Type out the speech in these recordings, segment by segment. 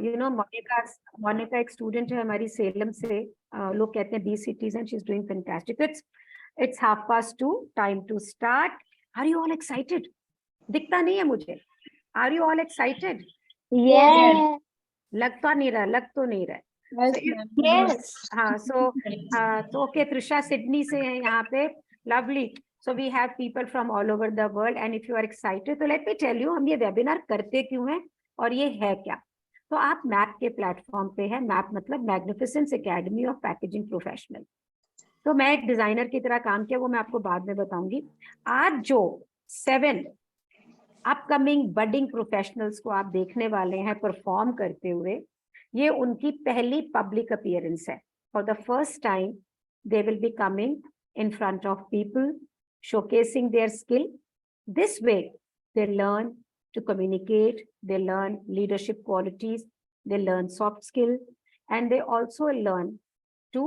You know Monika, Monika एक student है हमारी सेलम से, लोग कहते हैं B citizen, she is doing fantastic. It's 2:30, time to start. Are you all excited? दिखता नहीं है मुझे। Are you all excited? Yes. लग तो नहीं रहा, लग तो नहीं रहा। Yes. हाँ, so okay, Trisha सिडनी से है यहाँ पे, lovely. So we have people from all over the world, and if you are excited, तो let me tell you हम ये वेबिनार करते क्यों हैं और ये है क्या। तो आप मैप के प्लेटफॉर्म पे है, मैप मतलब magnificence academy of packaging professional. तो मैं एक डिजाइनर की तरह काम किया, वो मैं आपको बाद में बताऊंगी। आज जो 7 अपकमिंग बडिंग प्रोफेशनल्स को आप देखने वाले हैं परफॉर्म करते हुए, ये उनकी पहली पब्लिक अपीयरेंस है। For the first time they will be coming in front of people, showcasing their skill. This way, they learn to communicate, they learn leadership qualities, they learn soft skill, and they also learn to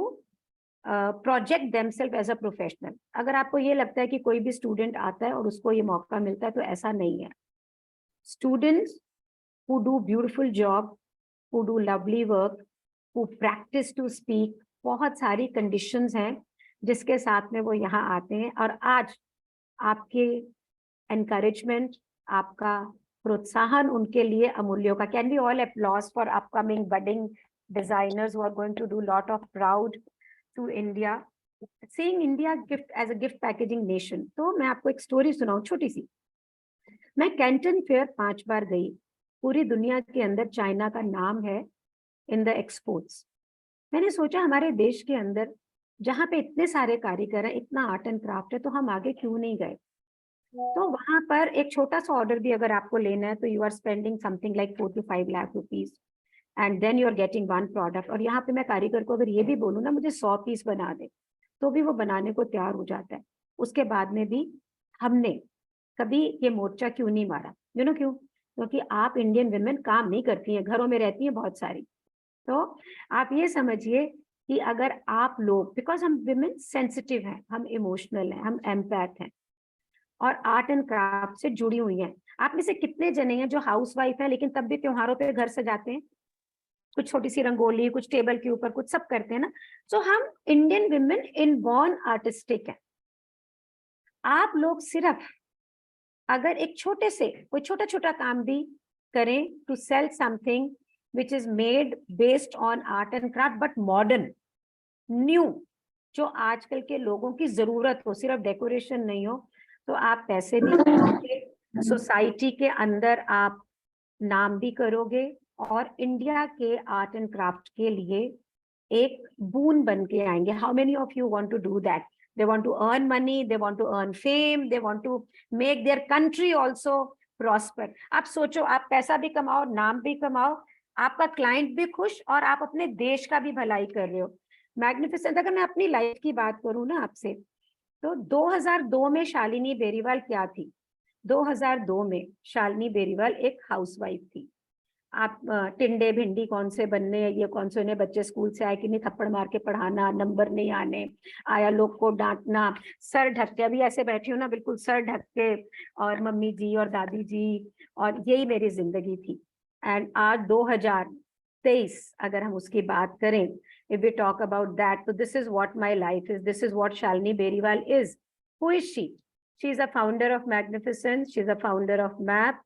project themselves as a professional. अगर आपको ये लगता है कि कोई भी student आता है और उसको ये मौका मिलता है, तो ऐसा नहीं है। Students who do beautiful job, who do lovely work, who practice to speak, बहुत सारी conditions हैं जिसके साथ में वो यहाँ आते हैं। और आज आपके encouragement, आपका प्रोत्साहन उनके लिए अमूल्य का। Can we all applause for upcoming budding designers who are going to do lot of proud to India, seeing India gift as a gift packaging nation। तो मैं आपको एक स्टोरी सुनाऊं छोटी सी। मैं कैंटन फेयर 5 बार गई। पूरी दुनिया के अंदर चाइना का नाम है इन द एक्सपोर्ट्स। मैंने सोचा हमारे देश के अंदर जहाँ पे इतने सारे कारीगर हैं, इतना आर्ट एंड क्राफ्ट है, तो हम आगे क्यों नहीं गए। तो वहां पर एक छोटा सा ऑर्डर भी अगर आपको लेना है तो you are spending something like 4 to 5 lakh rupees, and then you are getting 1 product. और यहाँ पे मैं कारीगर को अगर ये भी बोलूँ ना मुझे 100 पीस बना दे, तो भी वो बनाने को तैयार हो जाता है। उसके बाद में भी हमने कभी ये मोर्चा क्यों नहीं मारा, यू नो क्यों? क्योंकि आप इंडियन विमेन काम नहीं करती हैं, घरों में रहती हैं बहुत सारी। तो आप ये समझिए कि अगर आप लोग, बिकॉज हम विमेन सेंसिटिव हैं, हम इमोशनल हैं, हम एम्पैथ हैं और आर्ट एंड क्राफ्ट से जुड़ी हुई हैं। आप में से कितने जने हैं जो हाउस वाइफ है लेकिन तब भी त्योहारों पे घर सजाते हैं, कुछ छोटी सी रंगोली, कुछ टेबल के ऊपर कुछ सब करते हैं ना। सो हम इंडियन विमेन इनबॉर्न आर्टिस्टिक हैं। आप लोग सिर्फ अगर एक छोटे से कोई छोटा छोटा काम भी करें to sell something which is made based on art and craft but modern, new, जो आजकल के लोगों की जरूरत हो, सिर्फ डेकोरेशन नहीं हो, तो आप पैसे भी कमाओगे, सोसाइटी के अंदर आप नाम भी करोगे और इंडिया के आर्ट एंड क्राफ्ट के लिए एक बून बन के आएंगे। How many of you want to do that? They want to earn money, they want to earn fame, they want to make their country also prosper. आप सोचो, आप पैसा भी कमाओ, नाम भी कमाओ, आपका क्लाइंट भी खुश और आप अपने देश का भी भलाई कर रहे हो। मैग्निफिसेंट। अगर मैं अपनी लाइफ की बात करूं ना आपसे, तो 2002 में शालिनी बेरीवाल क्या थी? 2002 में शालिनी बेरीवाल एक हाउसवाइफ थी। आप टिंडे भिंडी कौन से बनने, ये कौन से उन्हें बच्चे स्कूल से आए कि नहीं थप्पड़ मार के पढ़ाना, नंबर नहीं आने, आया लोग को डांटना, सर ढक के, अभी ऐसे बैठी हूँ ना बिल्कुल सर ढक के, और मम्मी जी और दादी जी, और यही मेरी जिंदगी थी। एंड आज 2023 अगर हम उसकी बात करें, if we talk about that, तो this is what my life is, this is what Shalini Beriwal is. Who is she? She is a founder of magnificence, she is a founder of map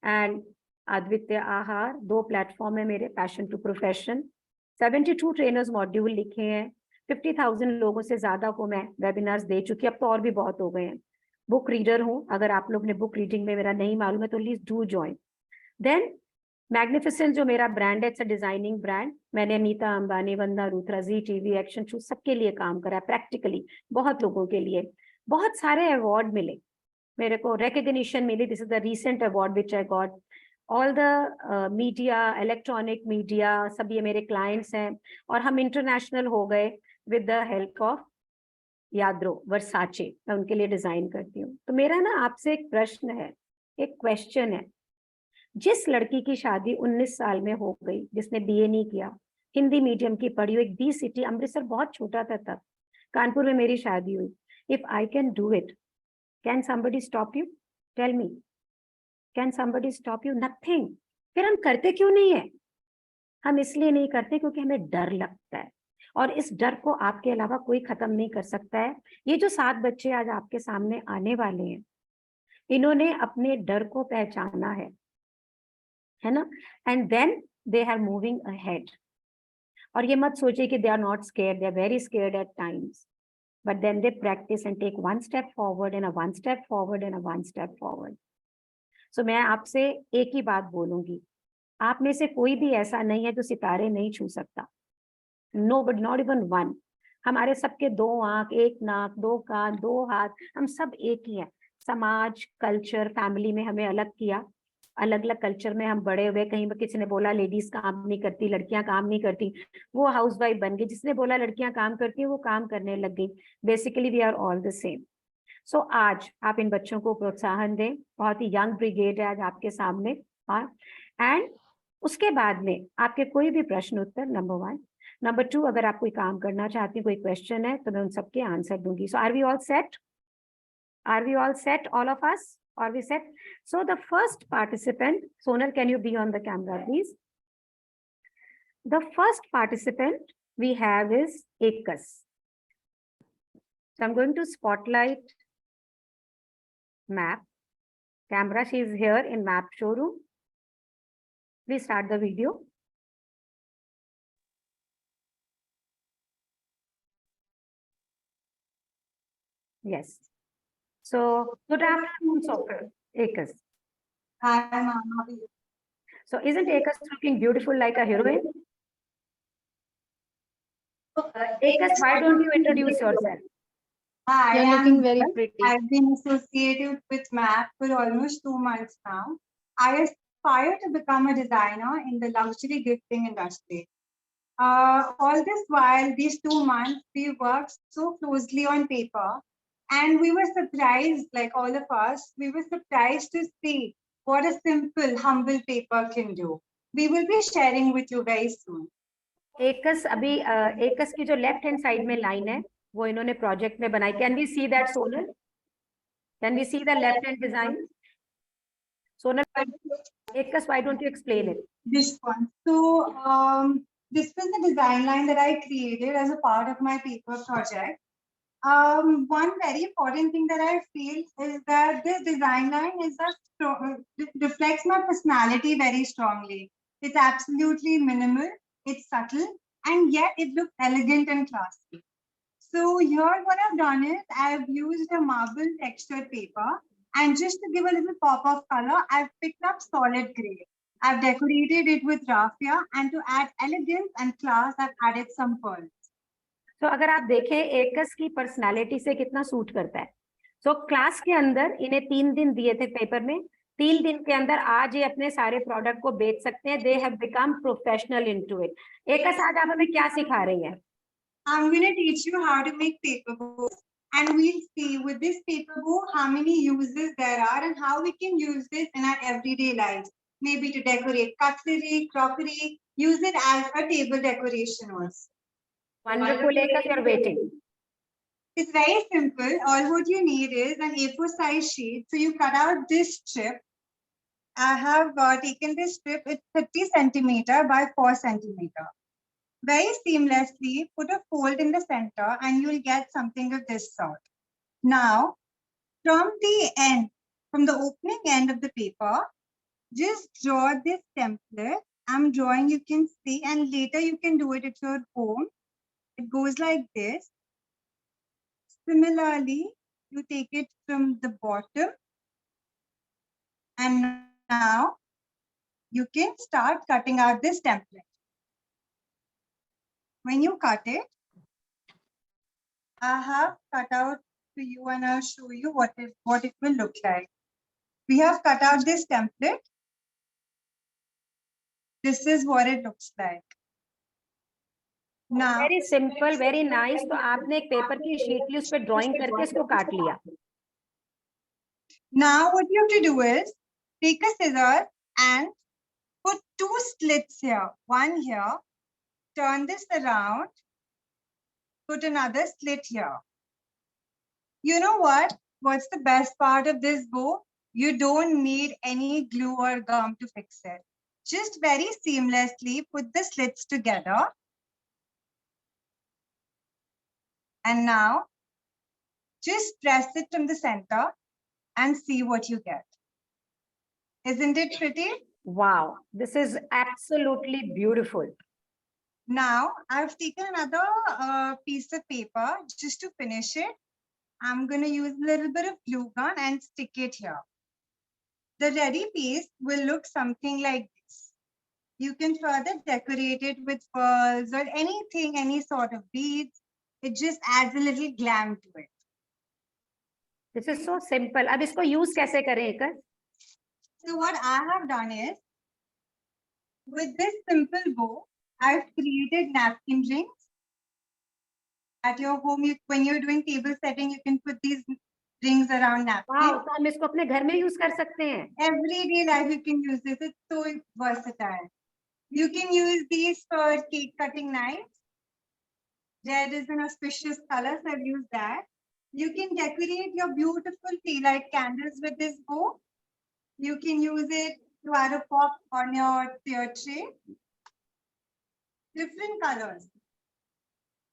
and Advitiya Aahar. 2 platform है मेरे, passion to profession. 72 trainers module लिखे हैं, 50,000 लोगों से ज्यादा को मैं webinars दे चुकी, अब तो और भी बहुत हो गए हैं। बुक रीडर हूँ, अगर आप लोग ने बुक रीडिंग में मेरा नहीं मालूम है तो please do join. Then magnificence जो मेरा ब्रांड है, इट्स अ डिजाइनिंग ब्रांड। मैंने अनीता अंबानी, वंदा रुत्रा, जी टीवी, एक्शन शूट, सबके लिए काम करा प्रैक्टिकली, बहुत लोगों के लिए। बहुत सारे अवार्ड मिले मेरे को, रिकग्निशन मिली। This is the recent award which I got. All the media, electronic media, सब ये मेरे क्लाइंट्स हैं और हम इंटरनेशनल हो गए विद द हेल्प ऑफ याद्रो वर्साचे। मैं उनके लिए डिजाइन करती हूँ। तो मेरा ना आपसे एक प्रश्न है, एक क्वेश्चन है। जिस लड़की की शादी 19 साल में हो गई, जिसने बीए नहीं किया, हिंदी मीडियम की पढ़ी हो, एक बी सिटी, अमृतसर बहुत छोटा था तब, कानपुर में मेरी शादी हुई। If I can do it, can somebody stop you? Tell me, can somebody stop you? Nothing. फिर हम करते क्यों नहीं है? हम इसलिए नहीं करते क्योंकि हमें डर लगता है, और इस डर को आपके अलावा कोई खत्म नहीं कर सकता है। ये जो 7 बच्चे आज आपके सामने आने वाले हैं, इन्होंने अपने डर को पहचाना है ना, and then they are moving ahead. और ये मत सोचिए कि they are not scared, they are very scared at times, but then they practice and take one step forward and a one step forward and a one step forward. So मैं आपसे एक ही बात बोलूंगी, आप में से कोई भी ऐसा नहीं है जो सितारे नहीं छू सकता। No but not even one. हमारे सबके 2 आंख, 1 नाक, 2 कान, 2 हाथ, हम सब एक ही हैं। समाज, कल्चर, फैमिली में हमें अलग किया, अलग अलग कल्चर में हम बड़े हुए। कहीं पर किसी ने बोला लेडीज काम नहीं करती, लड़कियां काम नहीं करती, वो हाउसवाइफ बन गई। जिसने बोला लड़कियां काम करती हैं, वो काम करने लग गई। Basically we are all the same. So आज आप इन बच्चों को प्रोत्साहन दें। बहुत ही यंग ब्रिगेड है आज आपके सामने। एंड उसके बाद में आपके कोई भी प्रश्न उत्तर, नंबर 1। नंबर 2, अगर आप कोई काम करना चाहती हैं, कोई क्वेश्चन है, तो मैं उन सबके आंसर दूंगी। So are we all set? Are we all set, all of us? Are we set? So the first participant, Sonal, can you be on the camera, please? The first participant we have is Ekas. So I'm going to spotlight map. Camera, she is here in map showroom. Please start the video. Yes. So good afternoon, Sofia. Ekas. Hi, Mama. So isn't Ekas looking beautiful like a heroine? Ekas, why don't you introduce yourself? Hi, You're looking very pretty. I've been associated with MAP for almost 2 months now. I aspire to become a designer in the luxury gifting industry. All this while, these 2 months, we worked so closely on paper, and we were surprised, like all of us, we were surprised to see what a simple, humble paper can do. We will be sharing with you very soon. एकस अभी एकस की जो left hand side में line है, वो इन्होंने project में बनाई। Can we see that, Sonal? Can we see the left hand design? Sonal, Ekas, why don't you explain it? This one. So this was the design line that I created as a part of my paper project. One very important thing that I feel is that this design line is reflects my personality very strongly. It's absolutely minimal, it's subtle, and yet it looks elegant and classy. So here what I've done is I've used a marble textured paper, and just to give a little pop of color, I've picked up solid gray. I've decorated it with raffia, and to add elegance and class, I've added some pearls. तो अगर आप देखें एकस की personality से कितना suit करता है। तो क्लास के अंदर इन्हें 3 दिन दिए थे पेपर में, 3 दिन के अंदर आज ये अपने सारे प्रोडक्ट को बेच सकते हैं। They have become professional into it. एकस, आज आप हमें क्या सिखा रही हैं? I'm going to teach you how to make paper bows, and we'll see with this paper bow how many uses there are and how we can use this in our everyday lives. Maybe to decorate cutlery, crockery, use it as a table decoration also. Wonderful, Ekas, you're waiting. It's very simple. All what you need is an A4 size sheet. So you cut out this strip. I have taken this strip. It's 30 centimeter by 4 centimeter. Very seamlessly put a fold in the center, and you'll get something of this sort. Now, from the end, from the opening end of the paper, just draw this template. I'm drawing, you can see, and later you can do it at your home. It goes like this. Similarly, you take it from the bottom, and now you can start cutting out this template. When you cut it, I have cut out to you, and I'll show you what it will look like. We have cut out this template. This is what it looks like. Now, very simple, very nice. तो आपने एक paper की sheet ली, उस पर drawing करके इसको काट लिया। now what you have to do is take a scissor and put 2 slits here. One here. Turn this around. Put another slit here. You know what? What's the best part of this bow? You don't need any glue or gum to fix it. just very seamlessly put the slits together. And now just press it from the center and see what you get. Isn't it pretty? Wow, this is absolutely beautiful. Now I've taken another piece of paper just to finish it. I'm going to use a little bit of glue gun and stick it here. The ready piece will look something like this. You can further decorate it with pearls or anything, any sort of beads. It just adds a little glam to it. This is so simple. अब इसको use कैसे करें एकड़? So what I have done is, with this simple bow, I've created napkin rings. At your home, when you're doing table setting, you can put these rings around napkins. Wow, तो हम इसको अपने घर में use कर सकते हैं. Everyday life you can use this. It's so versatile. You can use these for cake cutting knives. Red is an auspicious color, so I've used that. You can decorate your beautiful tea light candles with this bow. You can use it to add a pop on your tray. Different colors.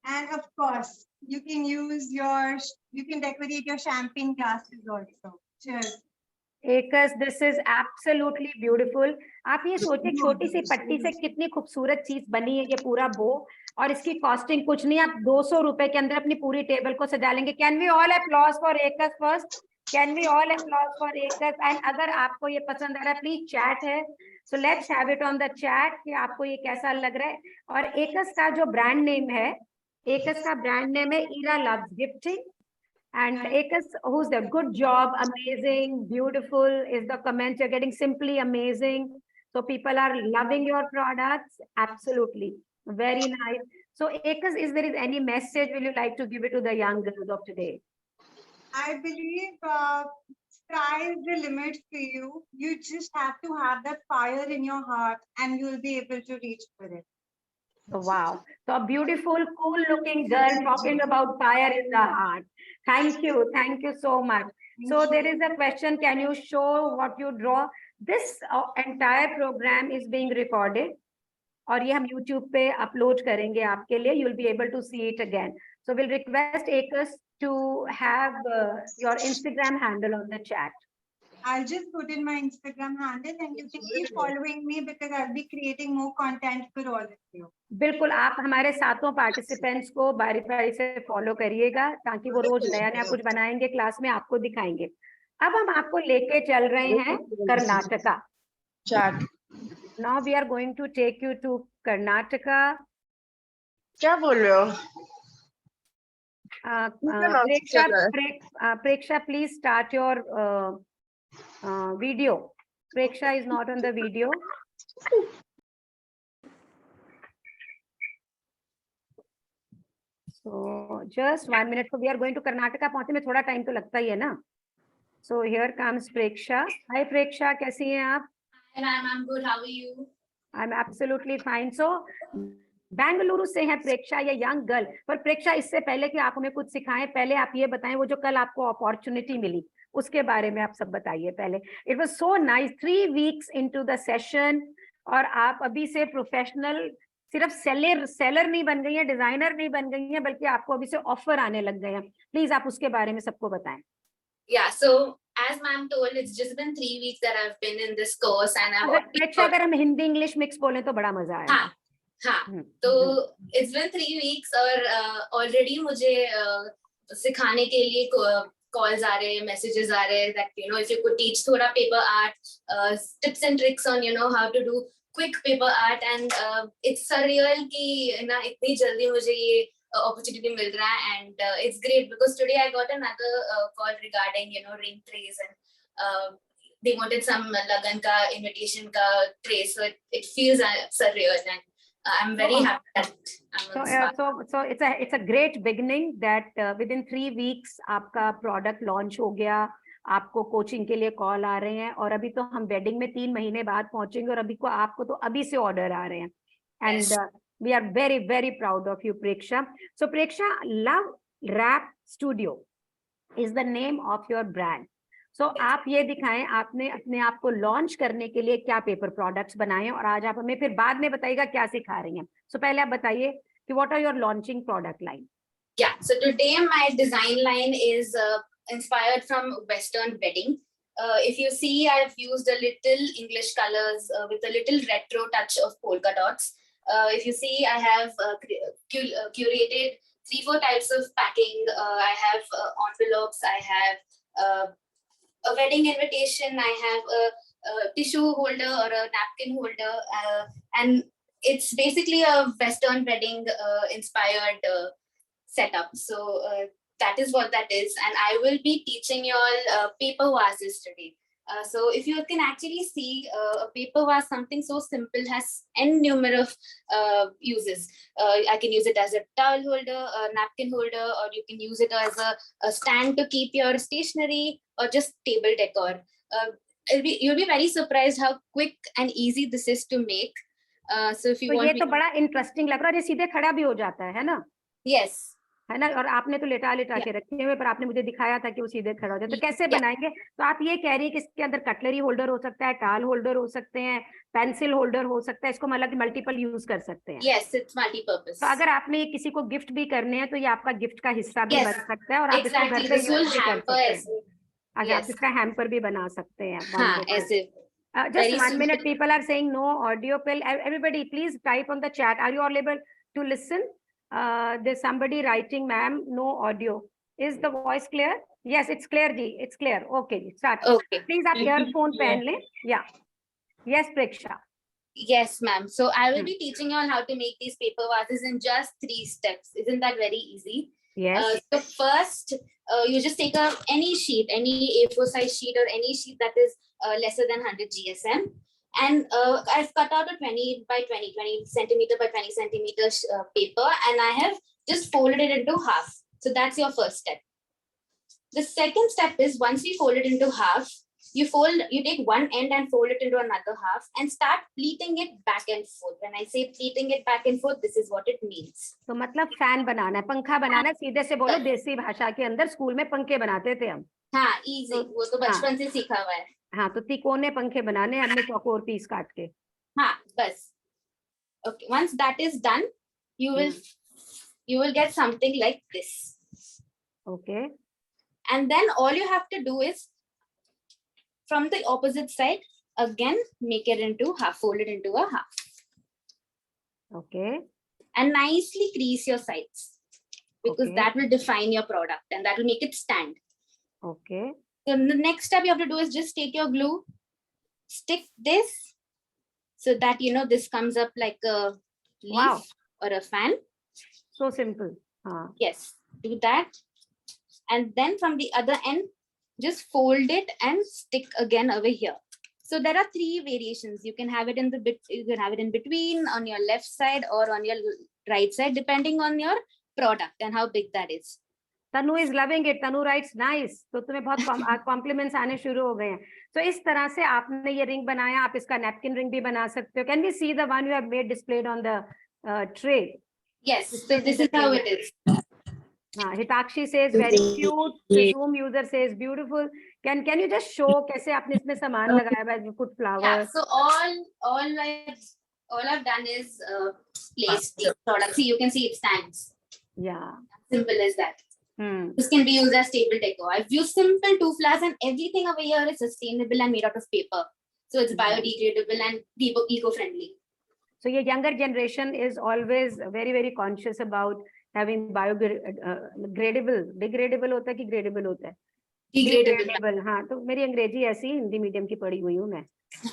And of course, you can decorate your champagne glasses also. Cheers. एकस, this is absolutely beautiful. आप ये सोचिए छोटी सी पट्टी से कितनी खूबसूरत चीज बनी है ये पूरा बो, और इसकी कॉस्टिंग कुछ नहीं, आप 200 रुपए के अंदर अपनी पूरी टेबल को सजा लेंगे. Can we all applause for Ekas first? Can we all applause for Ekas? And अगर आपको ये पसंद आ रहा है, प्लीज चैट है, so let's have it on the chat कि आपको ये कैसा लग रहा है. और एकस का जो ब्रांड नेम है, एकस का ब्रांड नेम है Ira loves gifting. And Ekas, who's the good job, amazing, beautiful is the comments you're getting, simply amazing. So people are loving your products. Absolutely. Very nice. So Ekas, is there any message will you like to give it to the young girls of today? I believe sky is the limit for you. You just have to have that fire in your heart and you'll be able to reach for it. Wow. So a beautiful, cool looking girl talking about fire in the heart. Thank you. Thank you so much. So there is a question. Can you show what you draw? This entire program is being recorded. और ये हम YouTube पे upload करेंगे आपके लिए. You'll be able to see it again. So we'll request Ekas to have your Instagram handle on the chat. I'll just put in my Instagram handle and you can keep following me because I'll be creating more content for all of you. बिल्कुल, आप हमारे सातों participants को बारी बारी से follow करिएगा ताकि वो रोज नया नया कुछ बनाएंगे, क्लास में आपको दिखाएंगे. अब हम आपको लेके चल रहे हैं Karnataka. Now we are going to take you to Karnataka. क्या बोल रहे हो? Preksha, please start your video. Preksha is not on the video. So just 1 minute. So we are going to Karnataka. पहुंचने में थोड़ा टाइम तो लगता ही है ना. So here comes Preksha. Hi Preksha, कैसी हैं आप? Hi ma'am, I'm good. How are you? I'm absolutely fine. So Bengaluru से है प्रेक्षा, ये यंग गर्ल. पर प्रेक्षा, इससे पहले कि आप हमें कुछ सिखाएं, पहले आप ये बताएं वो जो कल आपको अपॉर्चुनिटी मिली उसके बारे में आप सब बताइए पहले. It was so nice. 3 weeks into the session और आप अभी से प्रोफेशनल सिर्फ सेलर नहीं बन गई है, डिजाइनर नहीं बन गई है, बल्कि आपको अभी से ऑफर आने लग गए हैं. प्लीज आप उसके बारे में सबको बताएं. Yeah, so as ma'am told, it's just been 3 weeks that I've been in this course and I've अगर हम हिंदी इंग्लिश मिक्स बोलें तो बड़ा मजा आएगा. हाँ, तो it's been 3 weeks और already मुझे सिखाने के लिए calls आ रहे हैं, messages आ रहे हैं that if you could teach थोड़ा paper art, tips and tricks on how to do quick paper art, and it's surreal कि ना इतनी जल्दी मुझे ये opportunity मिल रहा है, and it's great because today I got another call regarding ring trays and they wanted some Lagan ka invitation ka tray, so it feels surreal and I'm very happy that so it's a great beginning that within 3 weeks आपका product launch हो गया, आपको coaching के लिए call आ रहे हैं, और अभी तो हम वेडिंग में 3 महीने बाद पहुंचेंगे और अभी को आपको तो अभी से ऑर्डर आ रहे हैं. And we are very, very proud of you, Preksha. So Preksha, Love Wrap Studio is the name of your brand. सो आप ये दिखाएं, आपने अपने आप को लॉन्च करने के लिए क्या पेपर प्रोडक्ट्स बनाए हैं, और आज आप हमें फिर बाद में बताइएगा क्या सिखा रही हैं। सो पहले आप बताइए कि what are your launching product line. Yeah, so today my design line is inspired from Western wedding. If you see, I've used a little English colors with a little retro touch of polka dots. If you see, I have curated 3-4 types of packing. I have envelopes, I have a wedding invitation, I have a tissue holder or a napkin holder, and it's basically a Western wedding inspired setup. So that is what that is, and I will be teaching you all paper vases today. So if you can actually see, a paper vase, something so simple, has n number of uses. I can use it as a towel holder, a napkin holder, or you can use it as a stand to keep your stationery, or just table decor. You'll be very surprised how quick and easy this is to make. So if you तो want, ये तो बड़ा interesting लग रहा है, ये सीधे खड़ा भी हो जाता है ना? yes. है ना, और आपने तो लेटा के रखे हुए, पर आपने मुझे दिखाया था कि वो सीधे खड़ा हो जाए, तो कैसे बनाएंगे? तो आप ये कह रही है कि इसके अंदर कटलरी होल्डर हो सकता है, टाल होल्डर हो सकते हैं, पेंसिल होल्डर हो सकता है, इसको मतलब मल्टीपल यूज कर सकते हैं। Yes, it's multi-purpose. तो अगर आपने ये किसी को गिफ्ट भी करने हैं तो ये आपका गिफ्ट का हिस्सा भी Yes, बन सकता है, और आप इसको exactly. घर पे This will यूज भी कर hamper सकते as हैं। well. अच्छा, आप Yes. इसका हैम्पर भी बना सकते हैं। हाँ, ऐसे. Just Very 1 minute, simple. people are saying no audio. Everybody, please type on the chat. Are you all able to listen? There's somebody writing, ma'am, no audio. Is the voice clear? Yes, it's clear, ji. It's clear. Okay, ji, start. Okay. Please, आप earphone पहन लें. Yeah. Yes, Preksha. Yes, ma'am. So I will be teaching you all how to make these paper vases in just 3 steps. Isn't that very easy? Yes. So first, you just take any sheet, any A4 size sheet, or any sheet that is lesser than 100 GSM. And I've cut out a 20 by 20 centimeter by 20 centimeters paper, and I have just folded it into half. So that's your first step. The second step is, once we fold it into half, you take one end and fold it into another half and start pleating it back and forth. When I say pleating it back and forth, this is what it means. तो मतलब fan बनाना है, पंखा बनाना है, सीधे से बोलो, देसी भाषा के अंदर स्कूल में पंखे बनाते थे हम। हाँ, easy. वो तो बचपन से सीखा हुआ है। हाँ, तो तिकोने पंखे बनाने हमने चौकोर पीस काट के। हाँ, बस. Okay, once that is done, you will get something like this. Okay. And then all you have to do is, from the opposite side, again make it into half, fold it into a half. Okay. And nicely crease your sides, because Okay. that will define your product and that will make it stand. Okay. So the next step you have to do is just take your glue, stick this so that this comes up like a leaf. Wow. Or a fan. So simple. Yes, do that. And then from the other end, just fold it and stick again over here. So there are 3 variations. You can have it in between, on your left side or on your right side, depending on your product and how big that is. Tanu is loving it. Tanu writes nice. तो तुम्हें बहुत compliments आने शुरू हो गए हैं. So इस तरह से आपने ये ring बनाया, आप इसका napkin ring भी बना सकते हो. Can we see the one you have made displayed on the tray? Yes. So this is how it is. Hitakshi says very cute. Zoom user says beautiful. Can you just show कैसे आपने इसमें सामान लगाया है? You put flowers. Yeah. So all I've done is place the product. See, you can see it stands. Yeah. Simple as that. This can be used as table decor. I've used simple 2 flowers, and everything over here is sustainable and made out of paper. So it's biodegradable and eco-friendly. So your younger generation is always very, very conscious about having biodegradable. Degradable होता है कि gradable होता है? Degradable. हाँ, तो मेरी अंग्रेजी ऐसी हिंदी मीडियम की पढ़ी हुई हूँ मैं,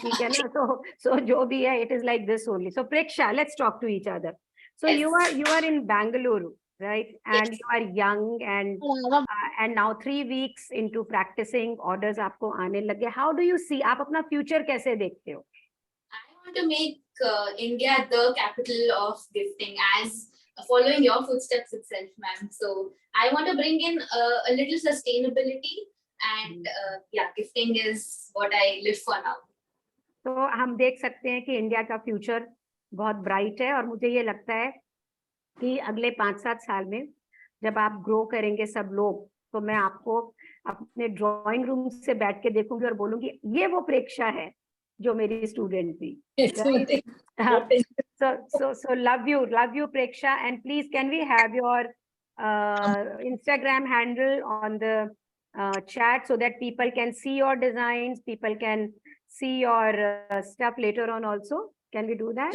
ठीक है ना? So जो भी है, it is like this only. So Preksha, let's talk to each other. So yes. you are in Bangalore, right? And yes. You are young, and now 3 weeks into practicing, orders आपको आने लगे. How do you see? आप अपना future कैसे देखते हो? I want to make India the capital of gifting, as following your footsteps itself, ma'am. So I want to bring in a little sustainability, and gifting is what I live for now. तो हम देख सकते हैं कि India का future बहुत bright है, और मुझे ये लगता है कि अगले 5-7 साल में जब आप ग्रो करेंगे सब लोग, तो मैं आपको अपने ड्राइंग रूम से बैठ के देखूंगी और बोलूंगी ये वो प्रेक्षा है जो मेरी स्टूडेंट थी. So love you Preksha, and please can we have your Instagram handle on the chat so that people can see your designs, people can see your stuff later on also. Can we do that?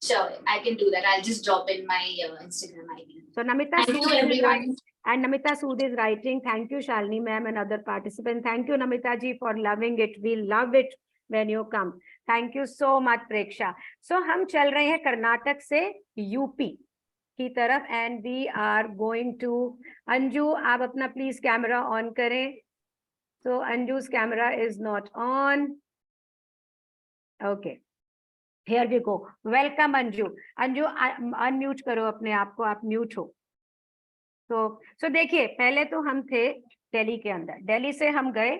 Sure, I can do that. I'll just drop in my Instagram ID. So Namita Thank you, Sood is everyone. writing, and Namita Sood is writing, thank you Shalini ma'am and other participants. Thank you Namita ji for loving it. We love it when you come. Thank you so much Preksha. So हम चल रहे हैं कर्नाटक से UP की तरफ, and we are going to Anju, आप अपना please camera on करें. So Anju's camera is not on. Okay. Here we go. Welcome Anju. Anju unmute करो अपने आप को, आप म्यूट हो. So देखिए, पहले तो हम थे दिल्ली के अंदर, दिल्ली से हम गए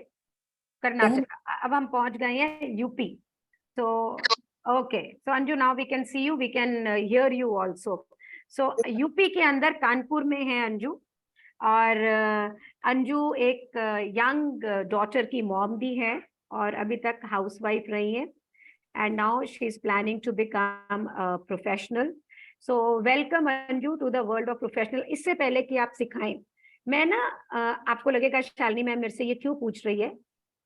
कर्नाटक, अब हम पहुंच गए हैं UP. So okay, so Anju now we can see you, we can hear you also. So UP के अंदर कानपुर में है अंजू, और अंजू एक यंग डॉटर की मॉम भी है और अभी तक हाउसवाइफ रही है. And now she is planning to become a professional. So welcome Anju to the world of professional. इससे पहले कि आप सिखाएं, मैं ना आपको लगेगा शालिनी मैम मेरे से ये क्यों पूछ रही है,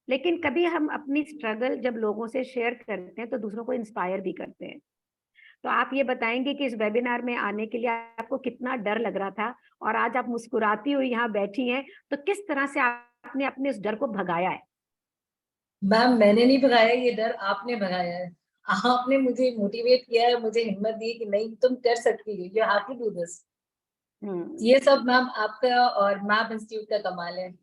लेकिन कभी हम अपनी स्ट्रगल जब लोगों से शेयर करते हैं तो दूसरों को इंस्पायर भी करते हैं. तो आप ये बताएंगे कि इस वेबिनार में आने के लिए आपको कितना डर लग रहा था, और आज आप मुस्कुराती हुई यहाँ बैठी हैं, तो किस तरह से आपने अपने इस डर को भगाया है? मैम मैंने नहीं भगाया ये डर, आपने भगाया है. आपने मुझे मोटिवेट किया है, मुझे हिम्मत दी कि नहीं तुम कर सकती हो, you have to do this. ये सब मैम आपका और मैप इंस्टीट्यूट का कमाल है.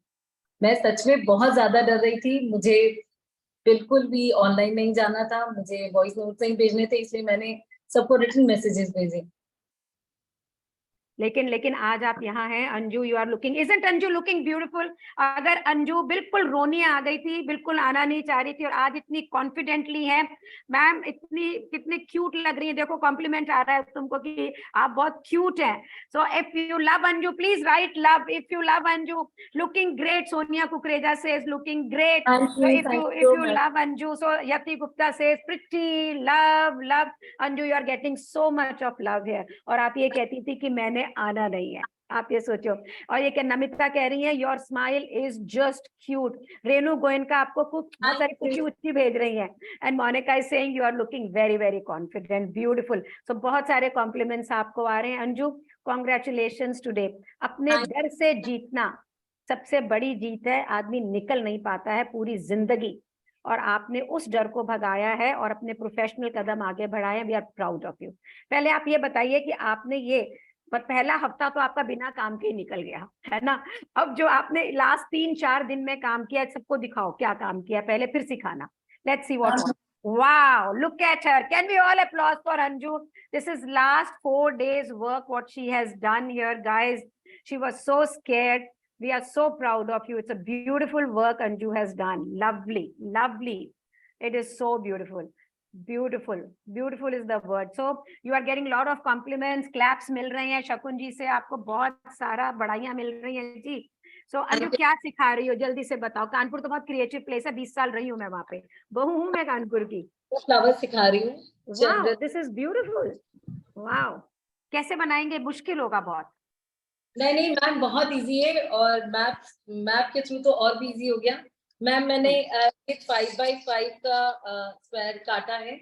मैं सच में बहुत ज्यादा डर रही थी, मुझे बिल्कुल भी ऑनलाइन नहीं जाना था, मुझे वॉइस नोट नहीं भेजने थे, इसलिए मैंने सबको रिटन मैसेजेस भेजे. लेकिन आज आप यहाँ हैं. Anju, you are looking, isn't Anju looking beautiful? अगर अंजू बिल्कुल रोनी आ गई थी, बिल्कुल आना नहीं चाह रही थी, और आज इतनी कॉन्फिडेंटली है. मैम इतनी कितने क्यूट लग रही है, देखो कॉम्प्लीमेंट आ रहा है तुमको कि आप बहुत क्यूट हैं. So if you love Anju please right love. If you love Anju, looking great. Sonia Kukreja says looking great. So if you love Anju, so Yati Gupta says pretty, love Anju, you are getting so much of love here. और आप ये कहती थी कि मैंने आना नहीं है, आप ये सोचो. और ये क्या नमिता कह रही है, your smile is just cute. Renu Goenka आपको बहुत सारी कुकी भेज रही है. And Monica is saying you are looking very very confident, beautiful. So बहुत सारे कॉम्प्लीमेंट्स आपको आ रहे हैं. Anju congratulations today. अपने डर से जीतना सबसे बड़ी जीत है. आदमी निकल नहीं पाता है पूरी जिंदगी, और आपने उस डर को भगाया है और अपने प्रोफेशनल कदम आगे बढ़ाए. We are proud of you. पहले आप ये बताइए कि आपने ये, पर पहला हफ्ता तो आपका बिना काम के ही निकल गया है ना. अब जो आपने लास्ट 3-4 दिन में काम किया, सबको दिखाओ क्या काम किया पहले, फिर सिखाना. Let's see what. Wow, look at her. Can we all applaud for Anju? This is last 4 days work what she has done here, guys. She was so scared. We are so proud of you. It's a beautiful work Anju has done. Lovely, lovely. It is so beautiful. Beautiful is the word. So you are getting a lot of compliments, claps मिल रहे हैं शकुन जी से, आपको बहुत सारा बधाइयां मिल रही हैं जी. So अंजू क्या सिखा रही हो, जल्दी से बताओ. कानपुर तो बहुत क्रिएटिव प्लेस है, 20 साल रही हूँ मैं वहाँ पे, बहू हूँ मैं कानपुर की. फ्लावर्स सिखा रही हूँ. Wow, this is beautiful. Wow. कैसे बनाएंगे? मुश्किल होगा बहुत. नहीं मैम बहुत इजी है, और मैप के थ्रू तो और भी इजी हो गया. मैम मैंने 5x5 का स्क्वायर काटा है,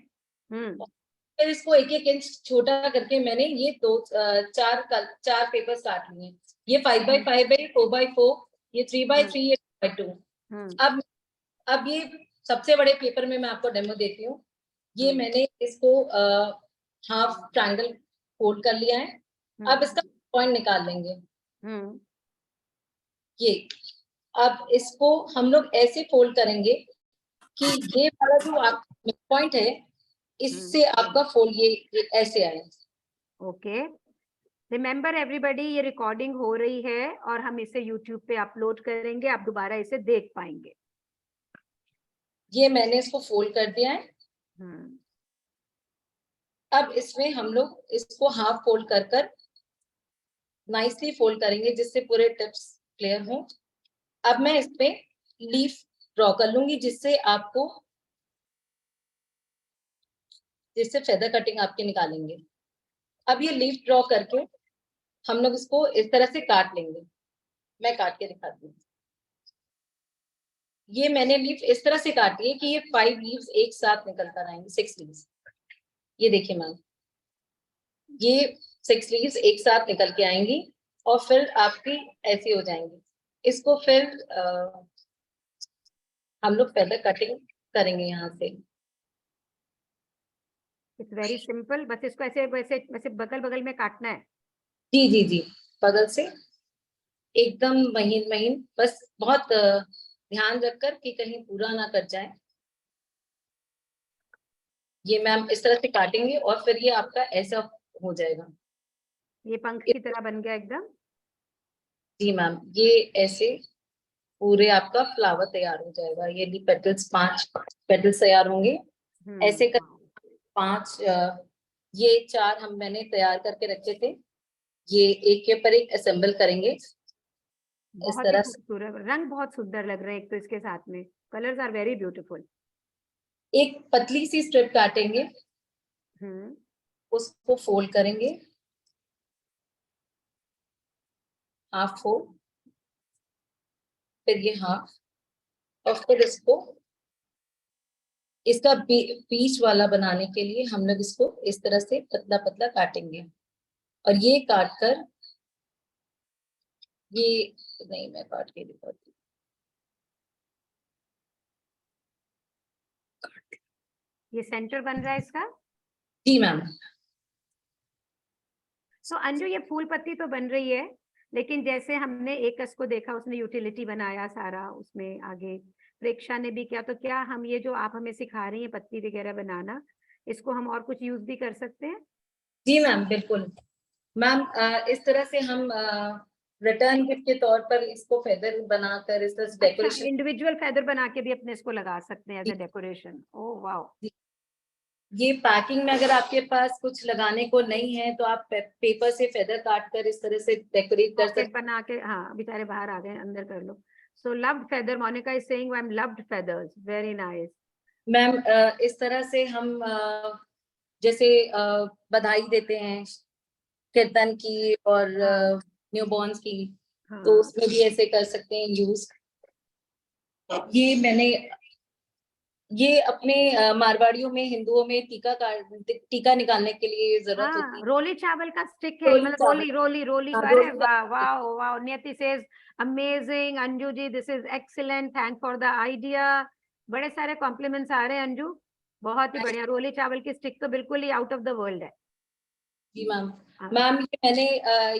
फिर इसको 1-1 इंच छोटा करके मैंने ये 4 पेपर्स काट लिए. ये 5x5 है, 4x4, ये 3x3, ये 2x2. अब ये सबसे बड़े पेपर में मैं आपको डेमो देती हूँ. ये मैंने इसको हाफ ट्रायंगल फोल्ड कर लिया है. अब इसका पॉइंट निकाल लेंगे. ये अब इसको हम लोग ऐसे फोल्ड करेंगे कि ये वाला जो आपका पॉइंट है, इससे आपका फोल्ड ये ऐसे आए. ओके, रिमेम्बर एवरीबॉडी, ये रिकॉर्डिंग हो रही है और हम इसे यूट्यूब पे अपलोड करेंगे, आप दोबारा इसे देख पाएंगे. ये मैंने इसको फोल्ड कर दिया है. अब इसमें हम लोग इसको हाफ फोल्ड कर नाइसली फोल्ड करेंगे, जिससे पूरे टिप्स क्लियर हो. अब मैं इस पे लीफ ड्रॉ कर लूंगी, जिससे फेदर कटिंग आपके निकालेंगे। अब ये लीफ ड्रॉ करके हम लोग इसको इस तरह से काट लेंगे। मैं काट के दिखाती हूँ। ये मैंने लीफ इस तरह से काटी है कि ये 5 लीव्स एक साथ निकलता रहेंगे, 6 लीव्स। ये देखिए मैम, ये 6 लीव्स एक साथ निकल के आएंगी और फिर आपकी ऐसी हो जाएंगी। इसको फिर हम लोग फेदर कटिंग करेंगे यहाँ से। इट्स वेरी सिंपल, बस इसको ऐसे वैसे वैसे बगल बगल में काटना है। जी जी जी, बगल से एकदम महीन महीन, बस बहुत ध्यान रखकर कि कहीं पूरा ना कट जाए। ये मैम इस तरह से काटेंगे और फिर ये आपका ऐसा हो जाएगा। ये पंख की तरह बन गया एकदम। जी मैम, ये ऐसे पूरे आपका फ्लावर तैयार हो जाएगा। ये ली पेटल्स, 5 पेटल्स तैयार होंगे। ऐसे कर 5 ये 4 मैंने तैयार करके रखे थे। ये एक के ऊपर एक असेंबल करेंगे इस बहुत तरह ही से। खूबसूरत, रंग बहुत सुंदर लग रहे हैं एक तो इसके साथ में, कलर्स आर वेरी ब्यूटीफुल। एक पतली सी स्ट्रिप काटेंगे, उसको फोल्ड करेंगे, हाफ फोल्ड, फिर ये हाफ, और फिर इसको इसका बीच वाला बनाने के लिए हम लोग इसको इस तरह से पतला पतला काटेंगे। और ये काट कर ये नहीं, मैं काट के दिखाती हूँ। ये सेंटर बन रहा है इसका। जी मैम। सो अंजू, ये फूल पत्ती तो बन रही है, लेकिन जैसे हमने एकस को देखा, उसने यूटिलिटी बनाया सारा, उसमें आगे प्रेक्षा ने भी किया, तो क्या हम ये जो आप हमें सिखा रही हैं पत्ती वगैरह बनाना, इसको हम और कुछ यूज भी कर सकते हैं? जी मैम, बिल्कुल मैम। इस तरह से हम रिटर्न गिफ्ट के तौर पर इसको फेदर बनाकर इस तरह से डेकोरेशन, इंडिविजुअल फेदर बना के भी अपने इसको लगा सकते हैं as a decoration. Oh wow. ये पैकिंग में अगर आपके पास कुछ लगाने को नहीं है तो आप पेपर से फेदर काट कर इस तरह से डेकोरेट कर सकते बना के। हाँ, बेचारे बाहर आ गए, अंदर कर लो। So loved feather, Monica is saying I am loved feathers, very nice. Ma'am. इस तरह से हम जैसे बधाई देते हैं कीर्तन की और न्यूबॉर्न्स की, तो उसमें भी ऐसे कर सकते हैं यूज। ये अपने मारवाड़ियों में, हिंदुओं में टीका निकालने के लिए जरूरत होती है। रोली चावल का स्टिक है, मतलब रोली रोली रोली। अरे वाह वाह वाह। Niyati says amazing Anju ji, this is excellent, thank for the idea. बड़े सारे कॉम्प्लीमेंट्स आ रहे हैं अंजू, बहुत ही बढ़िया। रोली चावल की स्टिक तो बिल्कुल ही आउट ऑफ द वर्ल्ड है। जी मैम। मैम, ये मैंने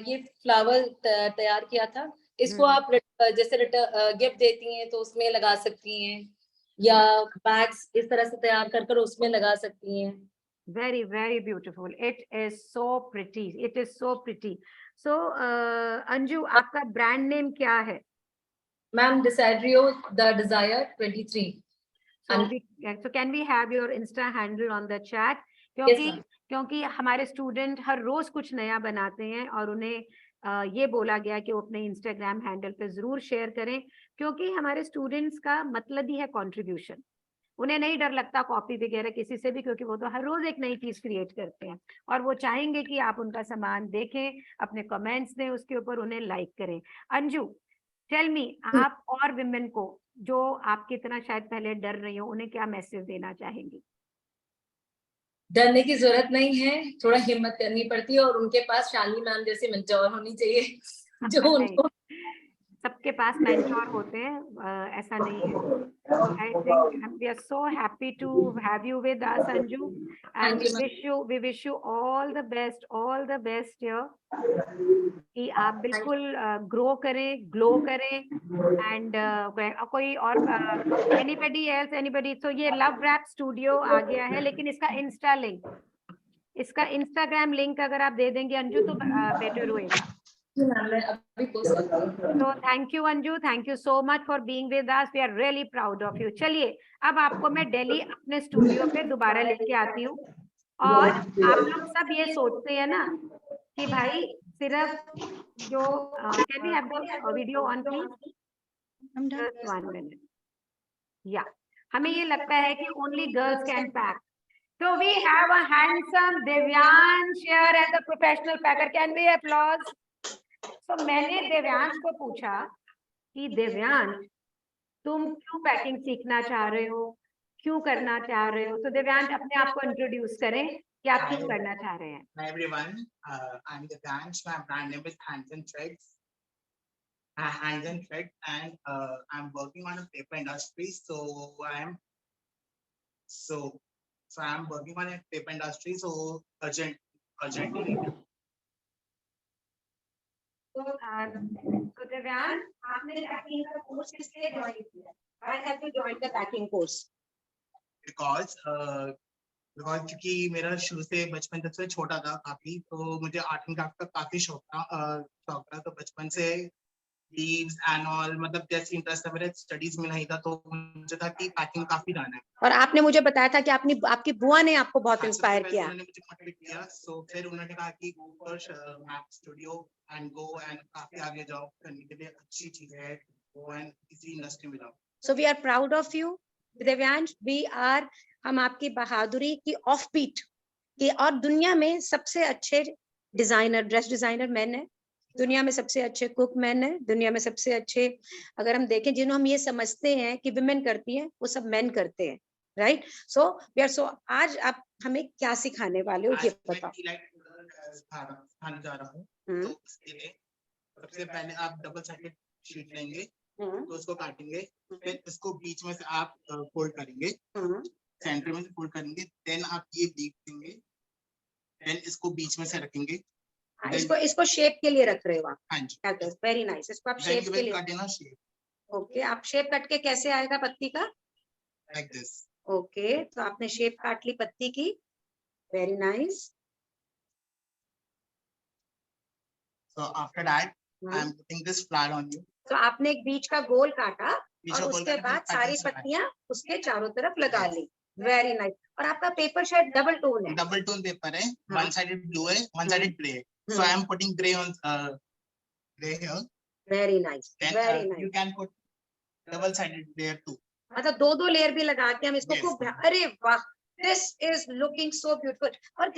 ये फ्लावर तैयार किया था, इसको आप जैसे गिफ्ट देती हैं तो उसमें लगा सकती हैं, या बैग्स इस तरह से तैयार कर उसमें लगा सकती हैं। Very very beautiful, it is so pretty, it is so pretty. So Anju, आपका ब्रांड नेम क्या है? मैम, डिसाइड्रियो the desire 23। So can we have your Insta handle on the chat? क्योंकि हमारे स्टूडेंट हर रोज कुछ नया बनाते हैं और उन्हें ये बोला गया कि वो अपने इंस्टाग्राम हैंडल पे जरूर शेयर करें, क्योंकि हमारे स्टूडेंट्स का मतलब ही है कंट्रीब्यूशन। उन्हें नहीं डर लगता कॉपी वगैरह किसी से भी, क्योंकि वो तो हर रोज एक नई चीज क्रिएट करते हैं और वो चाहेंगे कि आप उनका सामान देखें, अपने कमेंट्स दें उसके ऊपर, उन्हें लाइक करें। अंजू, टेल मी, आप और विमेन को जो आपकी तरह शायद पहले डर रही हो, उन्हें क्या मैसेज देना चाहेंगी? डरने की जरूरत नहीं है, थोड़ा हिम्मत करनी पड़ती है और उनके पास शालिनी मैम जैसे मेंटोर होनी चाहिए जो उनको। सबके पास मेंटोर होते हैं, ऐसा नहीं है। So I think we are so happy to have you with us, Anju, and we wish you all the best here. कि आप बिल्कुल ग्रो करें, ग्लो करें, एंड कोई और एनीबडी। तो ये लव रैप स्टूडियो आ गया है, लेकिन इसका इंस्टाग्राम लिंक अगर आप दे देंगे अंजू तो बेटर होएगा। तो thank you Anju, thank you so much for being with us, we are really proud of you. चलिए, अब आपको मैं दिल्ली अपने स्टूडियो पे दोबारा लेके आती हूँ। और आप लोग सब ये सोचते हैं ना कि भाई सिर्फ जो can we have the video on please? I'm done. Just 1 minute. Yeah, हमें ये लगता है कि only girls can pack. So we have a handsome Divyansh here as a professional packer. Can we applause? So मैंने दिव्यांश को पूछा कि दिव्यांश तुम क्यों पैकिंग सीखना चाह रहे हो, क्यों करना चाह रहे हो? तो दिव्यांश अपने आप को इंट्रोड्यूस करें कि आप क्यों करना चाह रहे हैं. Hi everyone, I'm Divyansh. My brand name is Hands and Threads. Hands and Threads, and I'm working on a paper industry. So I'm working on a paper industry. So urgently. तो दिव्यांश आपने पैकिंग का course किस लिए join किया? Why have you joined the packing course? Because क्योंकि मेरा शुरू से बचपन जब से छोटा था काफी, तो मुझे आर्ट एंड क्राफ्ट का काफी शौक था. तो बचपन से लीव्स एंड ऑल, मतलब जैसे इंटरेस्ट था, मेरे स्टडीज में नहीं था, तो मुझे था कि पैकिंग काफी जाना है. और आपने मुझे बताया था कि आपकी बुआ ने आपको बहुत इंस्पायर किया. उन्होंने मुझे मोटिवेट किया. सो फिर उन्होंने कहा कि go for map studio and go and काफी आगे जाओ, करने के लिए अच्छी चीज है, गो एंड इसी इंडस्ट्री में जाओ. So we are proud of you, Divyansh. हम आपकी बहादुरी की ऑफ बीट की, और दुनिया में सबसे अच्छे डिजाइनर, ड्रेस डिजाइनर मैन है, दुनिया में सबसे अच्छे कुक मैन है, दुनिया में सबसे अच्छे, अगर हम देखें जिन्हों हम ये समझते हैं कि विमेन करती हैं, वो सब मेन करते हैं, right? So we are so, आज आप हमें क्या सिखाने वाले हो ये बताओ. खाने जा रहा हूँ, तो उसके लिए सबसे पहले आप डबल साइडेड शीट लेंगे, तो उसको काटेंगे, फिर इसको बीच में से आप फोल्ड करेंगे, सेंटर में से फोल्ड करेंगे, देन आप ये लीफ देंगे, देन इसको बीच में से रखेंगे. इसको शेप के लिए रख रहे हो आप? हाँ जी. Very nice. इसको आप शेप के लिए कट इन शेप. ओके, आप शेप कट के कैसे आएगा पत्ती का? Like this. ओके, तो आपने शेप काट ली पत्ती की. Very nice. So after that, I'm putting this flower on you. तो आपने एक बीच का गोल काटा और उसके बाद सारी पत्तियां उसके चारों तरफ लगा ली. Very nice. और आपका पेपर शायद डबल टोन है? डबल टोन पेपर है. वन साइडेड ब्लू है, one sided grey. So I am putting gray on gray here. Very nice. Then Very nice. you can put double sided there too. मतलब दो layer भी लगा के हम इसको Yes. खूब, अरे वाह, this is looking so beautiful. और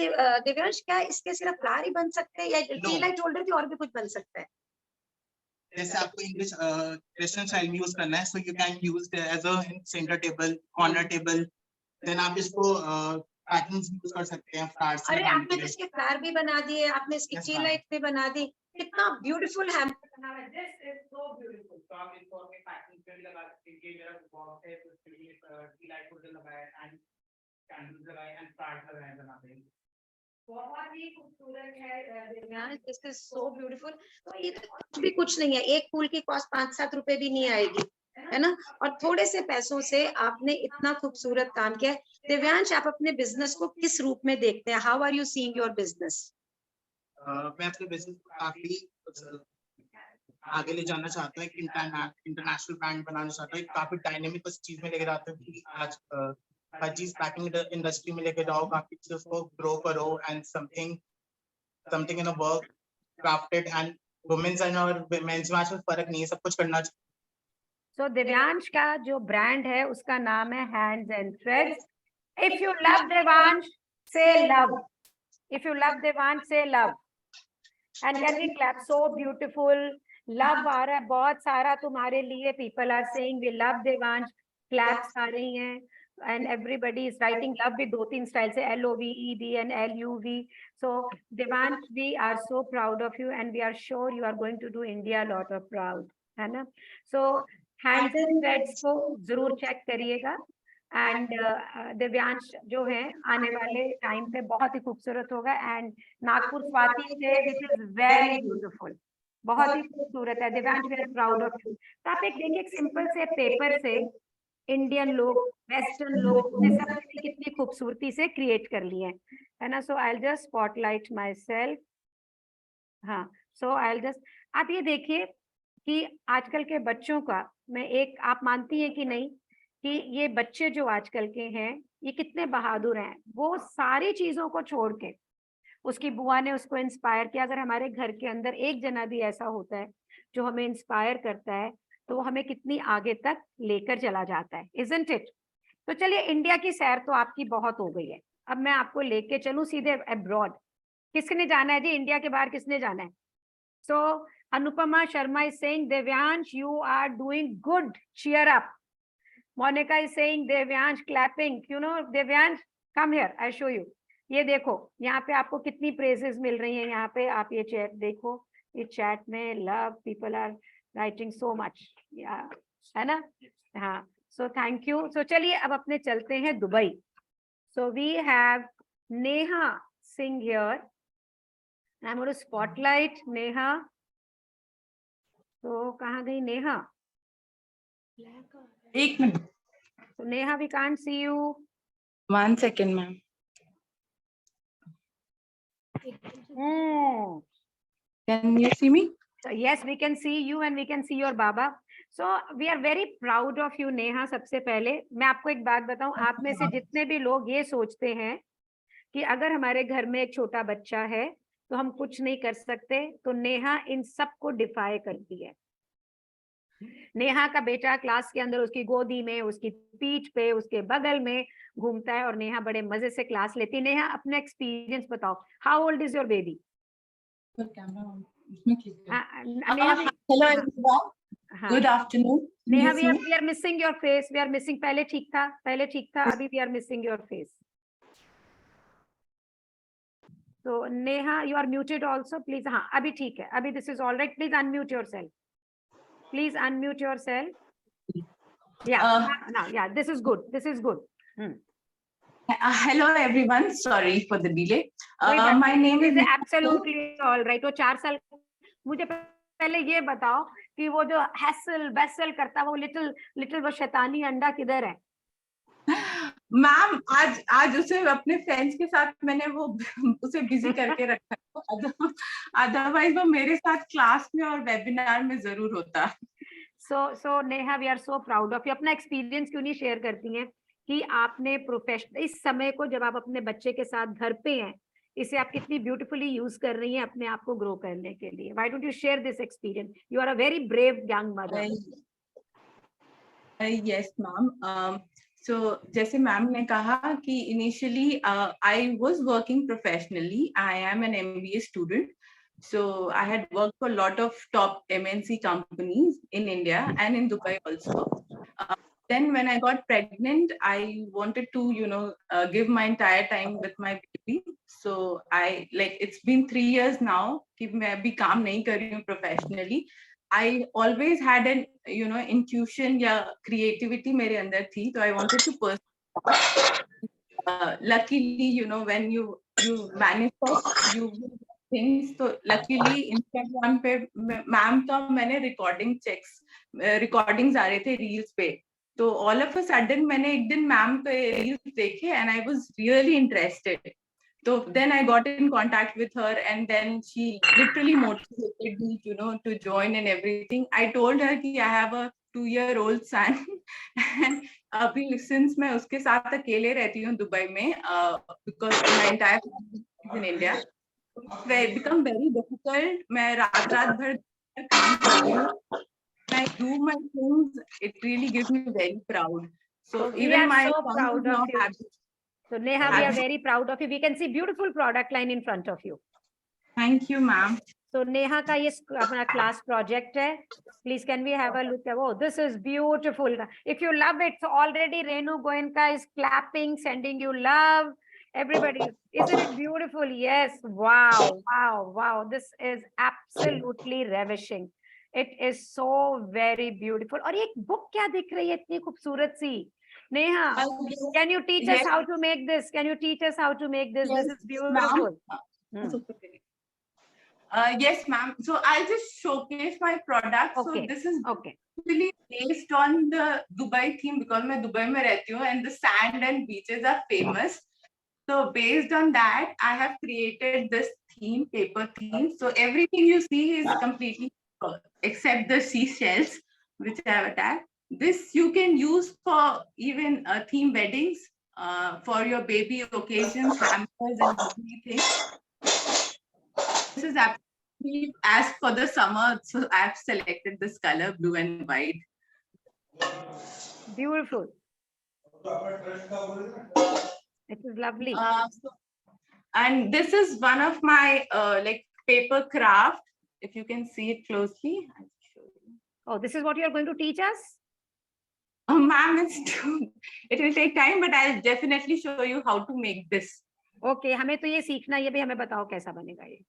दिव्यांश, क्या इसके सिर्फ फ्लावर ही बन सकते हैं या टी लाइट होल्डर भी और भी कुछ बन सकता है? जैसे आपको इंग्लिश क्रिश्चियन स्टाइल में यूज करना है, so you can use it as a center table, corner table. Then आप इसको पैटर्न्स यूज कर सकते हैं फ्लावर्स. अरे आपने तो इसके फ्लावर भी बना दिए, आपने इसकी टी लाइट भी बना दी. कितना ब्यूटीफुल है. This is so beautiful. तो आप इसको अपने पैटर्न पे लगा सकते हैं. ये मेरा बॉक्स है, तो इसके लिए टी लाइट होल्डर लगाया एंड कैंडल्स लगाए एंड फ्लावर्स लगाए बनाते हैं. बहुत ही खूबसूरत है Divyansh. This is so beautiful. तो ये तो कुछ भी कुछ नहीं है, एक फूल की कॉस्ट 5-7 रुपए भी नहीं आएगी, है ना? और थोड़े से पैसों से आपने इतना खूबसूरत काम किया है. दिव्यांश, आप अपने बिजनेस को किस रूप में देखते हैं? How are you seeing your business? मैं अपने बिजनेस को काफी आगे ले जाना चाहता हूँ, इंटरनेशनल ब्रांड बनाना चाहता हूँ. काफी डायनेमिक उस चीज में लेके जाता हूँ कि आज हर चीज पैकिंग इंडस्ट्री में लेके जाओ, काफी चीज उसको ग्रो करो and something in a work crafted and womens and और मेंस में फर्क नहीं है, सब कुछ करना चाहिए. So दिव्यांश का जो ब्रांड है उसका नाम है hands and threads. If you love Divyansh, say love. If you love Divyansh, say love. And can we clap? So beautiful. Love आ रहा है बहुत सारा तुम्हारे लिए. People are saying we love Divyansh. Claps आ रही हैं. And everybody is writing love with 2-3 style से, LOVED and LUV. So Divyansh, we are so proud of you and we are sure you are going to do India a lot of proud, है ना? So hands and threads को जरूर check करिएगा. And Divyansh जो है आने वाले टाइम पे बहुत ही खूबसूरत होगा. एंड नागपुर स्वाति से दिस इज वेरी ब्यूटीफुल, बहुत ही खूबसूरत है Divyansh. We are proud of you. तो आप एक देखिए, एक सिंपल से पेपर से इंडियन लोग, वेस्टर्न लोग ने सब कितनी खूबसूरती से क्रिएट कर लिए हैं, है ना? So I will just spotlight myself. हाँ, सो आई विल जस्ट, आप ये देखिए कि आजकल के बच्चों का, मैं एक, आप मानती हैं कि नहीं कि ये बच्चे जो आजकल के हैं ये कितने बहादुर हैं. वो सारी चीजों को छोड़ के, उसकी बुआ ने उसको इंस्पायर किया. अगर हमारे घर के अंदर एक जना भी ऐसा होता है जो हमें इंस्पायर करता है, तो वो हमें कितनी आगे तक लेकर चला जाता है, isn't it? तो चलिए इंडिया की सैर तो आपकी बहुत हो गई है, अब मैं आपको लेके चलूं सीधे अब्रॉड। किसने जाना है जी, इंडिया के बाहर किसने जाना है? So Anupama Sharma is saying, Devyansh, you are doing good. Cheer up. Monica is saying, Devyansh clapping. You know, Devyansh, come here. I'll show you. ये देखो, यहाँ पे आपको कितनी प्रेजेस मिल रही हैं। यहाँ पे आप ये चैट देखो, ये चैट में love, people are writing so much, है ना? हाँ, सो थैंक यू। सो चलिए अब अपने चलते हैं Dubai. So we have Neha Singh here. I'm going to spotlight Neha. तो कहाँ गई नेहा? एक minute, So Neha, we can't see you. 1 second, ma'am. Can you see me? So yes, we can see you and we can see your Baba. So we are very proud of you, Neha. सबसे पहले मैं आपको एक बात बताऊं, आप में से जितने भी लोग ये सोचते हैं कि अगर हमारे घर में एक छोटा बच्चा है तो हम कुछ नहीं कर सकते, तो नेहा इन सबको डिफाई करती है। नेहा का बेटा क्लास के अंदर उसकी गोदी में, उसकी पीठ पे, उसके बगल में घूमता है और नेहा बड़े मजे से क्लास लेती है। नेहा, अपना एक्सपीरियंस बताओ, how old is your baby? Hello everyone. Good afternoon. Neha, we are missing your face. We are missing. पहले ठीक था, अभी we are missing your face. So Neha, you are muted also, please. हाँ, अभी ठीक है, अभी this is all right. Please unmute yourself. Please unmute yourself. Yeah, now, yeah, this is good. This is good. Hello everyone. Sorry for the delay. My name is absolutely all right. वो 4 साल, मुझे पहले ये बताओ कि वो जो hassle बैसल करता है, वो लिटिल वो शैतानी अंडा किधर है? मैम, आज उसे अपने फ्रेंड्स के साथ मैंने वो उसे बिजी करके रखा है, अदरवाइज वो मेरे साथ क्लास में और वेबिनार में जरूर होता। So Neha, we are so proud of you. अपना एक्सपीरियंस क्यों नहीं शेयर करती हैं कि आपने प्रोफेशनल इस समय को, जब आप अपने बच्चे के साथ घर पे हैं, इसे आप कितनी ब्यूटीफुली यूज कर रही हैं अपने आप को ग्रो करने के लिए? Why don't you share this experience? You are a very brave young mother. Yes ma'am, so जैसे मैम ने कहा कि initially I was working professionally, I am an MBA student, so I had worked for a lot of top MNC companies in India and in Dubai also. Then when I got pregnant, I wanted to, give my entire time with my baby. So it's been 3 years now कि मैं अभी काम नहीं कर रही हूँ professionally. I always had an, intuition या creativity मेरे अंदर थी, so I wanted to pursue. Luckily, when you manifest, you things. So luckily Instagram पे मैम का मैंने रिकॉर्डिंग्स आ रहे थे रील्स पे, तो ऑल ऑफ अ सडन मैंने एक दिन मैम के रील्स देखे and I was really interested. So then I got in contact with her and then she literally motivated me, to join and everything. I told her कि I have a 2-year-old son and अभी since मैं उसके साथ अकेले रहती हूँ Dubai में, because my entire family is in India, it's become very difficult. मैं रात भर काम करती हूँ. I do my things. It really gives me very proud. So even my so proud of you. happy. So Neha, we are very proud of you. We can see beautiful product line in front of you. Thank you, ma'am. So Neha का ये अपना class project है. Please can we have a look? Oh, this is beautiful. If you love it, so already Renu Goenka is clapping, sending you love. Everybody, isn't it beautiful? Yes. Wow, wow, wow. This is absolutely ravishing. It is so very beautiful. और ये book क्या दिख रही है इतनी खूबसूरत सी? Neha, can you teach us how to make this? Can you teach us how to make this? This is beautiful. Yes, ma'am. So I'll just showcase my product. Okay. So this is Okay. really based on the Dubai theme because मैं Dubai में रहती हूँ and the sand and beaches are famous. So based on that, I have created this theme, paper theme. So everything you see is completely except the seashells, which I have attached. This you can use for even theme weddings, for your baby occasions, hampers and everything. This is as for the summer, so I've selected this color, blue and white. Beautiful. It is lovely. And this is one of my like paper craft. If you can see it closely, I'll show you. Oh, this is what you are going to teach us? Oh, ma'am, it will take time, but I'll definitely show you how to make this. Okay, हमें तो ये सीखना, ये भी हमें बताओ कैसा बनेगा ये.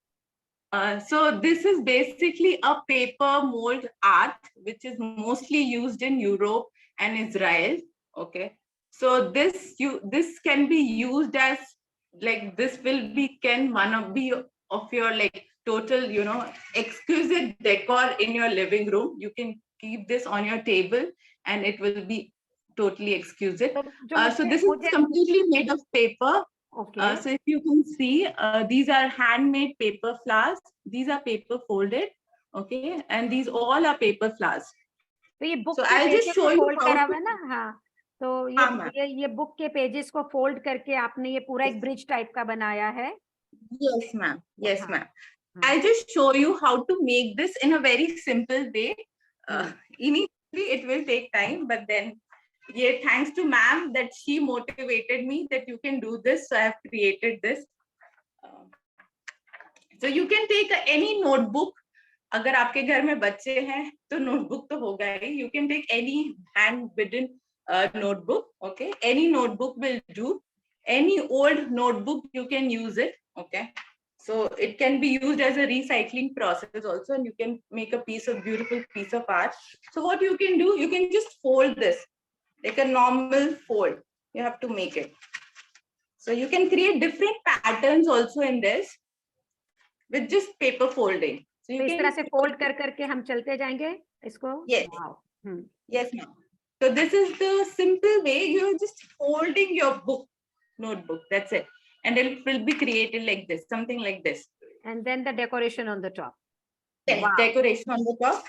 So this is basically a paper mold art, which is mostly used in Europe and Israel. Okay, so this can be used as like, this will be one of your like total, you know, exquisite decor in your living room. You can keep this on your table and it will be totally exquisite. So this is completely made of paper. Okay. So if you can see, these are handmade paper flowers. These are paper folded. Okay, and these all are paper flowers. तो ये book So के I'll just pages show को you fold how करा to- हुआ है ना. हाँ, तो हाँ, ये बुक के पेजेस को फोल्ड करके आपने ये पूरा एक ब्रिज टाइप का बनाया है. Yes, ma'am. Yes, हाँ. ma'am. I'll just show you how to make this in a very simple way. Initially, it will take time, but then, yeah, thanks to ma'am that she motivated me that you can do this. So I have created this. So you can take any notebook. अगर आपके घर में बच्चे हैं तो notebook तो होगा ही. You can take any handwritten notebook. Okay, any notebook will do. Any old notebook you can use it. Okay, so it can be used as a recycling process also, and you can make a beautiful piece of art. So what you can do, you can just fold this like a normal fold. You have to make it. So you can create different patterns also in this with just paper folding. So you तो इस can तरह से fold कर करके हम चलते जाएंगे इसको. Yes. Wow. Yes, ma'am. So this is the simple way. You're just folding your notebook. That's it. And it will be created like this, something like this. And then the decoration on the top. Yes, Wow. decoration on the top.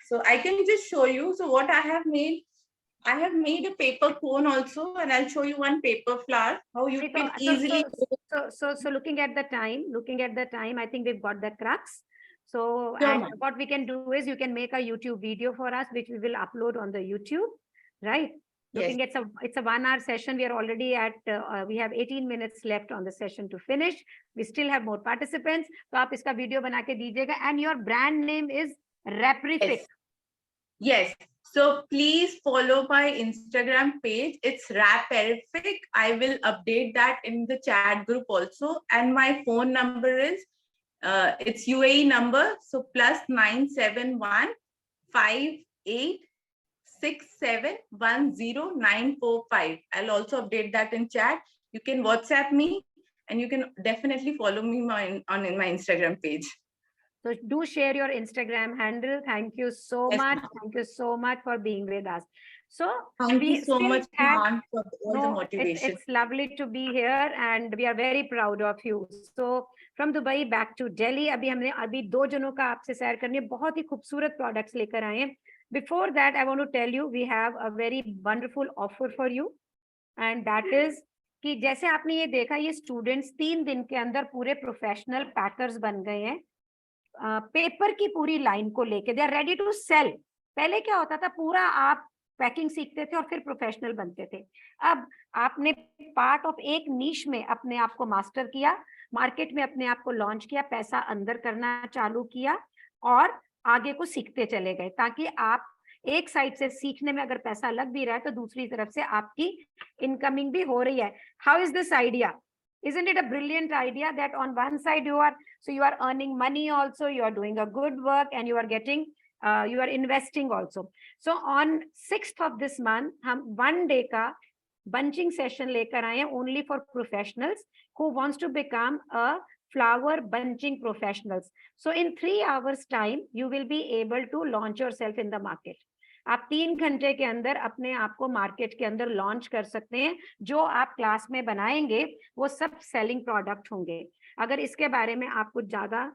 So I can just show you. So what I have made a paper cone also, and I'll show you one paper flower, how you can easily. So looking at the time, I think we've got the crux. So Sure, and ma'am. what we can do is you can make a YouTube video for us, which we will upload on the YouTube, right? Yes. Looking at it's a 1 hour session. We are already at we have 18 minutes left on the session to finish. We still have more participants. So आप इसका video बना के दीजिएगा. And your brand name is Raprific. Yes. So please follow my Instagram page. It's Raprific. I will update that in the chat group also. And my phone number is it's UAE number. So +971 586710 I'll also update that in chat. You can WhatsApp me, and you can definitely follow me on my Instagram page. So do share your Instagram handle. Thank you so Yes, much. ma'am. Thank you so much for being with us. So Thank we you so still much, have- Iman, for all the motivation. It's lovely to be here, and we are very proud of you. So from Dubai back to Delhi, अभी 2 जनों का आपसे share करने, बहुत ही खूबसूरत products लेकर आए हैं. Before that, I want to tell you we have a very wonderful offer for you, and that is कि जैसे आपने ये देखा, ये students 3 दिन के अंदर पूरे professional packers बन गए हैं. पेपर की पूरी लाइन को लेके they are ready to sell. पहले क्या होता था, पूरा आप पैकिंग सीखते थे और फिर प्रोफेशनल बनते थे. अब आपने पार्ट ऑफ एक नीश में अपने आप को मास्टर किया, मार्केट में अपने आप को लॉन्च किया, पैसा अंदर करना चालू किया और आगे को सीखते चले गए, ताकि आप एक साइड से सीखने में अगर पैसा लग भी रहा है तो दूसरी तरफ से आपकी इनकमिंग भी हो रही है. How is this idea? Isn't it a brilliant idea that on one side you are earning money also, you are doing a good work, and you are getting you are investing also. So on 6th of this month हम 1 day का bunching session लेकर आए हैं only for professionals who wants to become a flower bunching professionals. So in 3 hours time you will be able to launch yourself in the market. आप 3 घंटे के अंदर अपने आप को मार्केट के अंदर लॉन्च कर सकते हैं. जो आप क्लास में बनाएंगे वो सब सेलिंग प्रोडक्ट होंगे. अगर इसके बारे में आप कुछ ज्यादा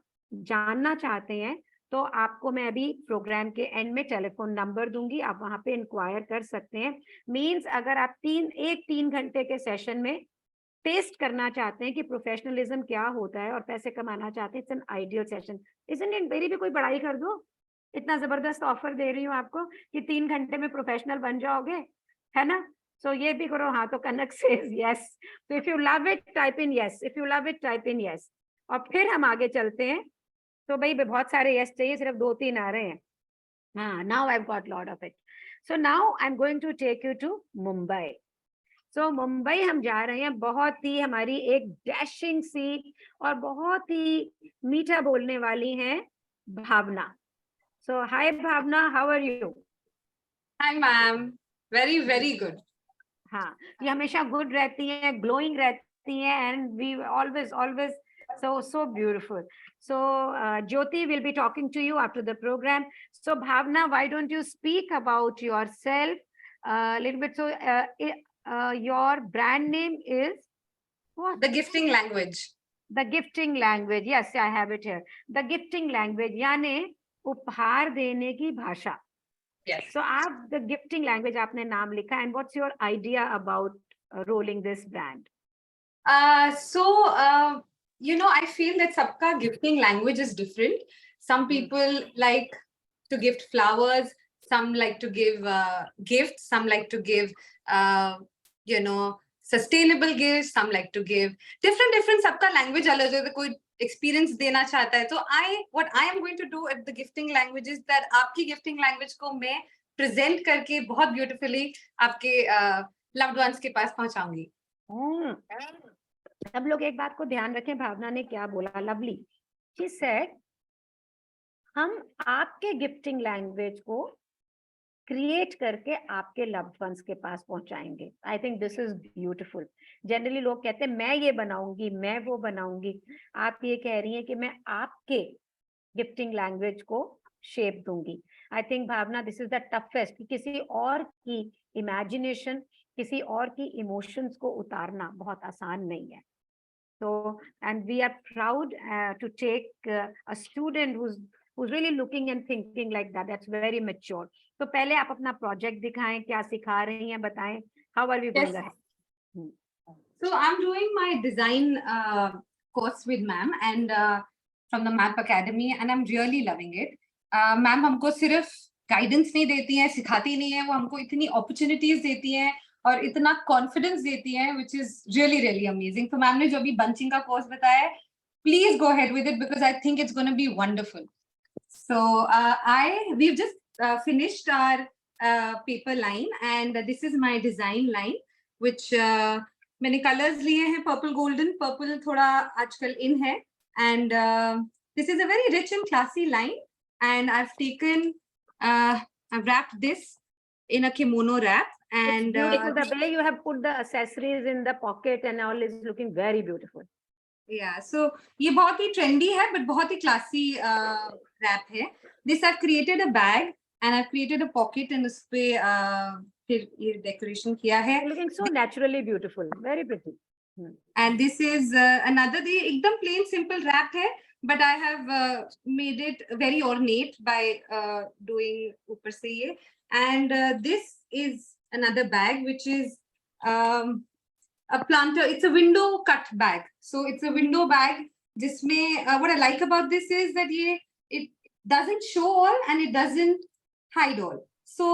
जानना चाहते हैं तो आपको मैं अभी प्रोग्राम के एंड में टेलीफोन नंबर दूंगी, आप वहां पे इंक्वायर कर सकते हैं. मींस अगर आप 3 घंटे के सेशन में टेस्ट करना चाहते हैं कि प्रोफेशनलिज्म क्या होता है और पैसे कमाना चाहते हैं, it's an ideal session, isn't it? मेरी भी कोई पढ़ाई कर दो, इतना जबरदस्त ऑफर दे रही हूँ आपको कि 3 घंटे में प्रोफेशनल बन जाओगे, है ना? सो ये भी करो। हाँ, तो कनक सेज यस। तो if you love it type in yes, if you love it type in yes. और फिर हम आगे चलते हैं। तो भाई बहुत सारे यस चाहिए, सिर्फ 2-3 आ रहे हैं। हाँ, now I have got lot of it. So now I am going to take you to Mumbai. So Mumbai हम जा रहे हैं, बहुत ही हमारी एक डैशिंग सी और बहुत ही मीठा बोलने वाली हैं Bhavna. So hi Bhavna, how are you? Hi ma'am, very very good. हाँ, ये हमेशा गुड रहती हैं, ग्लोइंग रहती हैं, and we always always so beautiful. So Jyoti will be talking to you after the program. So Bhavna, why don't you speak about yourself a little bit? So your brand name is what? The Gifting Language. The Gifting Language. Yes, I have it here. The Gifting Language यानी उपहार देने की भाषा. Yes. So आप The Gifting Language आपने नाम लिखा, and what's your idea about rolling this brand? You know, I feel that sabka gifting language is different. Some people like to gift flowers, some like to give gifts, some like to give you know, sustainable gifts, some like to give different sabka language alag hai, koi experience dena chahta hai. So what I am going to do at the Gifting Language is that aapki gifting language ko main present karke bahut beautifully aapke loved ones के पास पहुंचाऊंगी। सब लोग एक बात को ध्यान रखें, भावना ने क्या बोला, लवली। शी सेड हम आपके गिफ्टिंग लैंग्वेज को क्रिएट करके आपके लव्ड वंस के पास पहुंचाएंगे। I think this is beautiful. Generally लोग कहते हैं मैं ये बनाऊंगी, मैं वो बनाऊंगी। आप ये कह रही हैं कि मैं आपके गिफ्टिंग लैंग्वेज को शेप दूंगी। I think Bhavna, this is the toughest, कि किसी और की इमेजिनेशन, किसी और की इमोशंस को उतारना बहुत आसान नहीं है। So, and we are proud to take a student who's really looking and thinking like that. That's very mature. तो पहले आप अपना प्रोजेक्ट दिखाएं, क्या सिखा रही हैं, बताएं। How are we going ahead? So I'm doing my design course with ma'am and from the MAP Academy, and I'm really loving it. Ma'am हमको सिर्फ गाइडेंस नहीं देती हैं, सिखाती नहीं है, वो हमको इतनी अपॉर्चुनिटीज देती हैं और इतना कॉन्फिडेंस देती है, which is really really amazing. तो मैम ने जो भी बंचिंग का कोर्स बताया है, please go ahead with it because I think it's going to be wonderful. So we've just finished our paper line, and this is my design line, which मैंने colours लिए हैं purple golden. Purple थोड़ा आजकल इन है, and this is a very rich and classy line, and I've wrapped this in a kimono wrap. And beautiful. The way you have put the accessories in the pocket and all is looking very beautiful. Yeah, so ये बहुत ही trendy है, but बहुत ही classy wrap है. This I've created a bag and I've created a pocket, and उस पे फिर ये decoration किया है. Looking so naturally beautiful, very pretty. And this is another day, एकदम plain simple wrap है, but I have made it very ornate by doing ऊपर से ये. And this is another bag, which is a planter. It's a window cut bag. So it's a window bag. Jisme what I like about this is that it doesn't show all and it doesn't hide all. So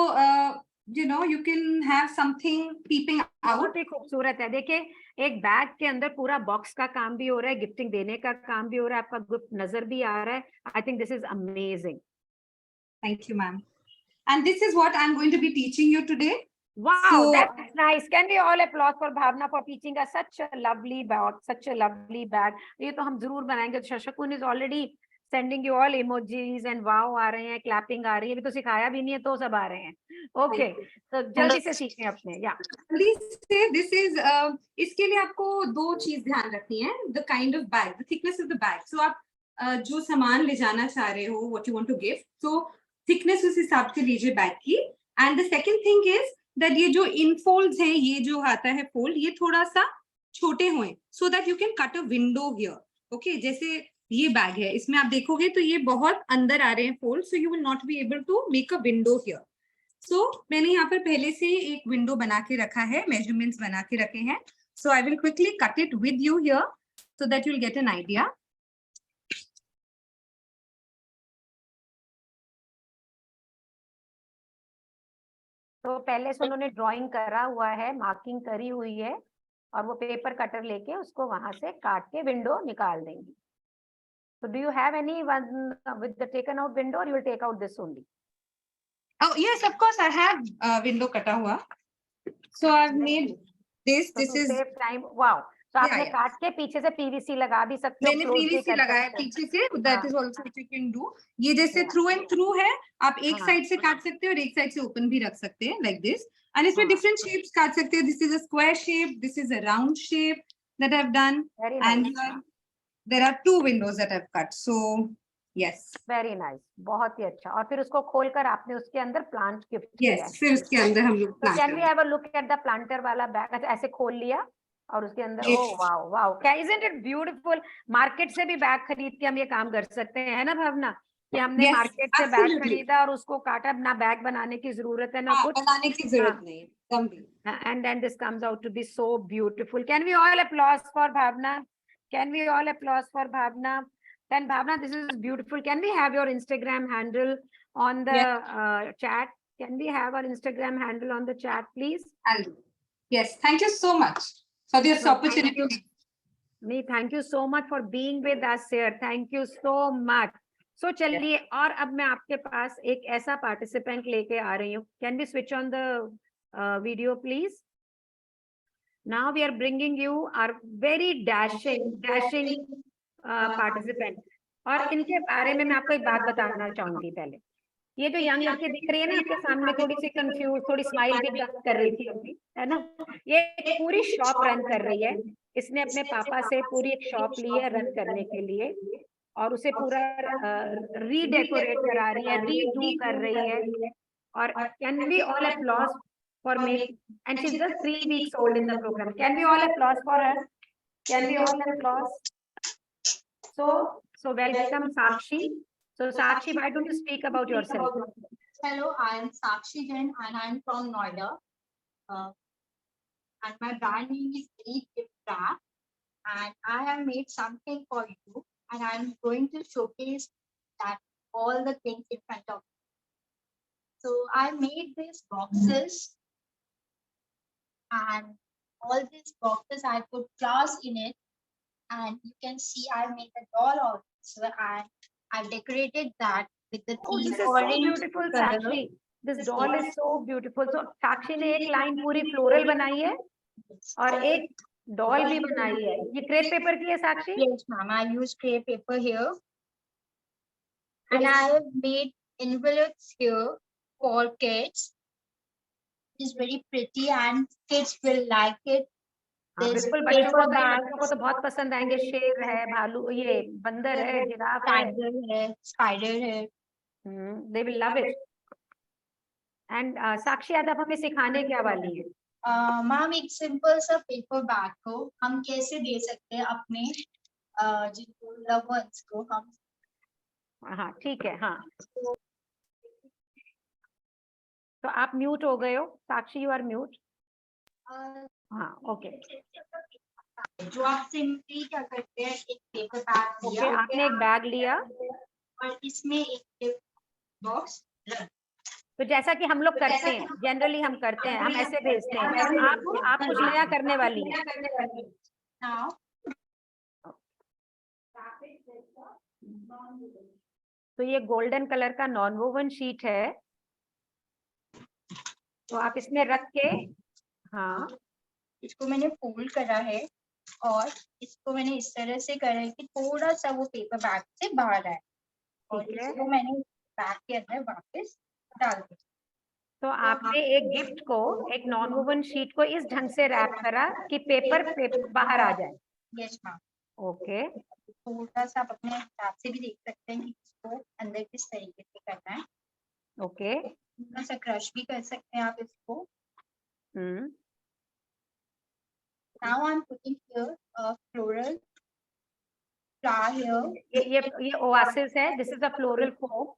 you know, you can have something peeping out. बहुत ही खूबसूरत है। देखिए, एक bag के अंदर पूरा box का काम भी हो रहा है, गिफ्टिंग देने का काम भी हो रहा है, आपका गिफ्ट नजर भी आ रहा है। I think this is amazing. Thank you, ma'am. And this is what I'm going to be teaching you today. Wow, So, that's nice. Can we all applaud for Bhavna for teaching us such a lovely bag, such a lovely bag. ये तो हम जरूर बनाएंगे। Shashakun is already sending you all emojis and wow आ रहे हैं, clapping आ रही है। अभी तो सिखाया भी नहीं है तो सब आ रहे हैं। Okay, तो जल्दी से सीखें अपने। Yeah. This is इसके लिए आपको दो चीज ध्यान रखनी है. The kind of bag, the thickness of the bag. So आप जो सामान ले जाना चाह रहे हो, what you want to give, so thickness उस हिसाब से लीजिए बैग की. And the second thing is that ये जो infolds हैं, ये जो आता है fold, ये थोड़ा सा छोटे हुए, so that you can cut a window here. Okay, जैसे ये बैग है, इसमें आप देखोगे तो ये बहुत अंदर आ रहे हैं fold, so you will not be able to make a window here. So मैंने यहाँ पर पहले से एक विंडो बना के रखा है, measurements बना के रखे हैं. So I will quickly cut it with you here so that you'll get an idea. तो पहले से उन्होंने ड्राइंग करा हुआ है, मार्किंग करी हुई है, और वो पेपर कटर लेके उसको वहां से काट के विंडो निकाल देंगी. So do you have any one with the taken out window, or you will take out this only? Oh yes, of course I have window kata hua. So I've made this. So This to is save time. Wow. So Yeah, आपने yeah. काट के पीछे से PVC लगा भी सकते हो. मैंने close भी पीवीसी कर लगाया सकते हो. पीछे से. That हाँ. is also what you can do. ये जैसे Yeah. थ्रू एंड थ्रू है, आप एक हाँ. साइड से काट सकते हो और एक साइड से ओपन भी रख सकते हैं like this. And इसमें हाँ. different shapes काट सकते हो. This is a square shape. This is a round shape that I've done. Very And nice. here, there are 2 windows that I've cut. So yes. Very nice. बहुत ही अच्छा. और फिर उसको खोलकर आपने उसके अंदर प्लांट गिफ्ट किया. Yes. फिर उसके अंदर हम लोग So plant can we करेंगे. have a look at the planter वाला बैग? अच्छा ऐसे खोल लिया और उसके अंदर. Yes. Oh wow, wow. क्या isn't it beautiful? मार्केट से भी बैग खरीद के हम ये काम कर सकते हैं, है ना भावना? कि हमने Yes, मार्केट से बैग absolutely. खरीदा और उसको काटा. ना बैग बनाने की जरूरत है ना हाँ, कुछ. बनाने की जरूरत हाँ. नहीं है. कम भी. And then this comes out to be so beautiful. Can we all applause for Bhavna? Can we all applause for Bhavna? Then Bhavna, this is beautiful. Can we have your Instagram handle on the chat? Can we have our Instagram handle on the chat, please? I'll do. Yes, thank you so much for this No, thank opportunity. you. Me, thank you so much for being with us here. Thank you so much. So चलिए, और अब मैं आपके पास एक ऐसा participant लेके आ रही हूँ. Can we switch on the video, please? Now we are bringing you our very dashing participant. और इनके बारे में मैं आपको एक बात बताना चाहूंगी. पहले ये जो यंग लड़की दिख रही है ना आपके सामने, थोड़ी सी कंफ्यूज, थोड़ी स्माइल भी कर रही थी अभी, है ना? ये एक पूरी शॉप रन कर रही है. इसने अपने पापा से पूरी एक शॉप ली है रन करने के लिए, और उसे पूरा रीडेकोरेट करा रही है, रीडू कर रही है. और can we all applause for make, and she's just 3 weeks old in the program. Can we all applause for her? Can we all applause? So welcome Sakshi. So Sakshi, why don't you speak about yourself? Hello, I am Sakshi Jain and I am from Noida. And my brand name is Greek Gift Wrap. And I have made something for you, and I am going to showcase that all the things in front of you. So I made these boxes. And all these boxes I put flowers in it, and you can see I made a doll also, and I decorated that with the Oh, this is so orange beautiful, color. Sakshi. This doll is so beautiful. So Sakshi ने एक line पूरी floral बनाई है और एक doll भी बनाई है. ये क्रेप पेपर की है Sakshi? Yes, ma'am. I use crepe paper here, and I have made envelopes here for kids. Is very pretty and kids will like it. There's बिल्कुल, paper बच्चों bags, को तो बहुत पसंद आएंगे. शेर है, भालू, ये बंदर है, जिराफ है. spider है. They will love it. And साक्षी, आज आप हमें सिखाने क्या वाली है? मैम, एक सिंपल सा पेपर बैग को हम कैसे दे सकते हैं अपने जिनको लव वंस को हम. हाँ ठीक है. हाँ तो आप म्यूट हो गए हो साक्षी, यू आर म्यूट. हाँ ओके. जो आप सिंपली क्या करते हैं, एक पेपर बैग ओके, आपने एक बैग लिया और इसमें एक बॉक्स. तो जैसा कि हम लोग करते हैं, जनरली हम करते हैं, हम ऐसे भेजते हैं. पर आप कुछ नया करने वाली हैं. तो ये गोल्डन कलर का नॉन वोवन शीट है, तो आप इसमें रख के, हाँ इसको मैंने फोल्ड करा है और इसको मैंने इस तरह से करा है कि थोड़ा सा वो पेपर बैग से बाहर आए, और इसको मैंने बैग के अंदर वापस डाल दिया. तो आपने एक गिफ्ट को, एक नॉन वोवन शीट को इस ढंग से रैप करा कि पेपर बाहर आ जाए. Yes ma'am. ओके. थोड़ा सा आप अपने हिसाब से भी देख सकते हैं कि इसको अंदर किस तरीके से करना है. ओके. थोड़ा सा क्रश भी कर सकते हैं आप इसको. Now I'm putting here a floral flower here. ये ओआसिस है. This is a floral foam.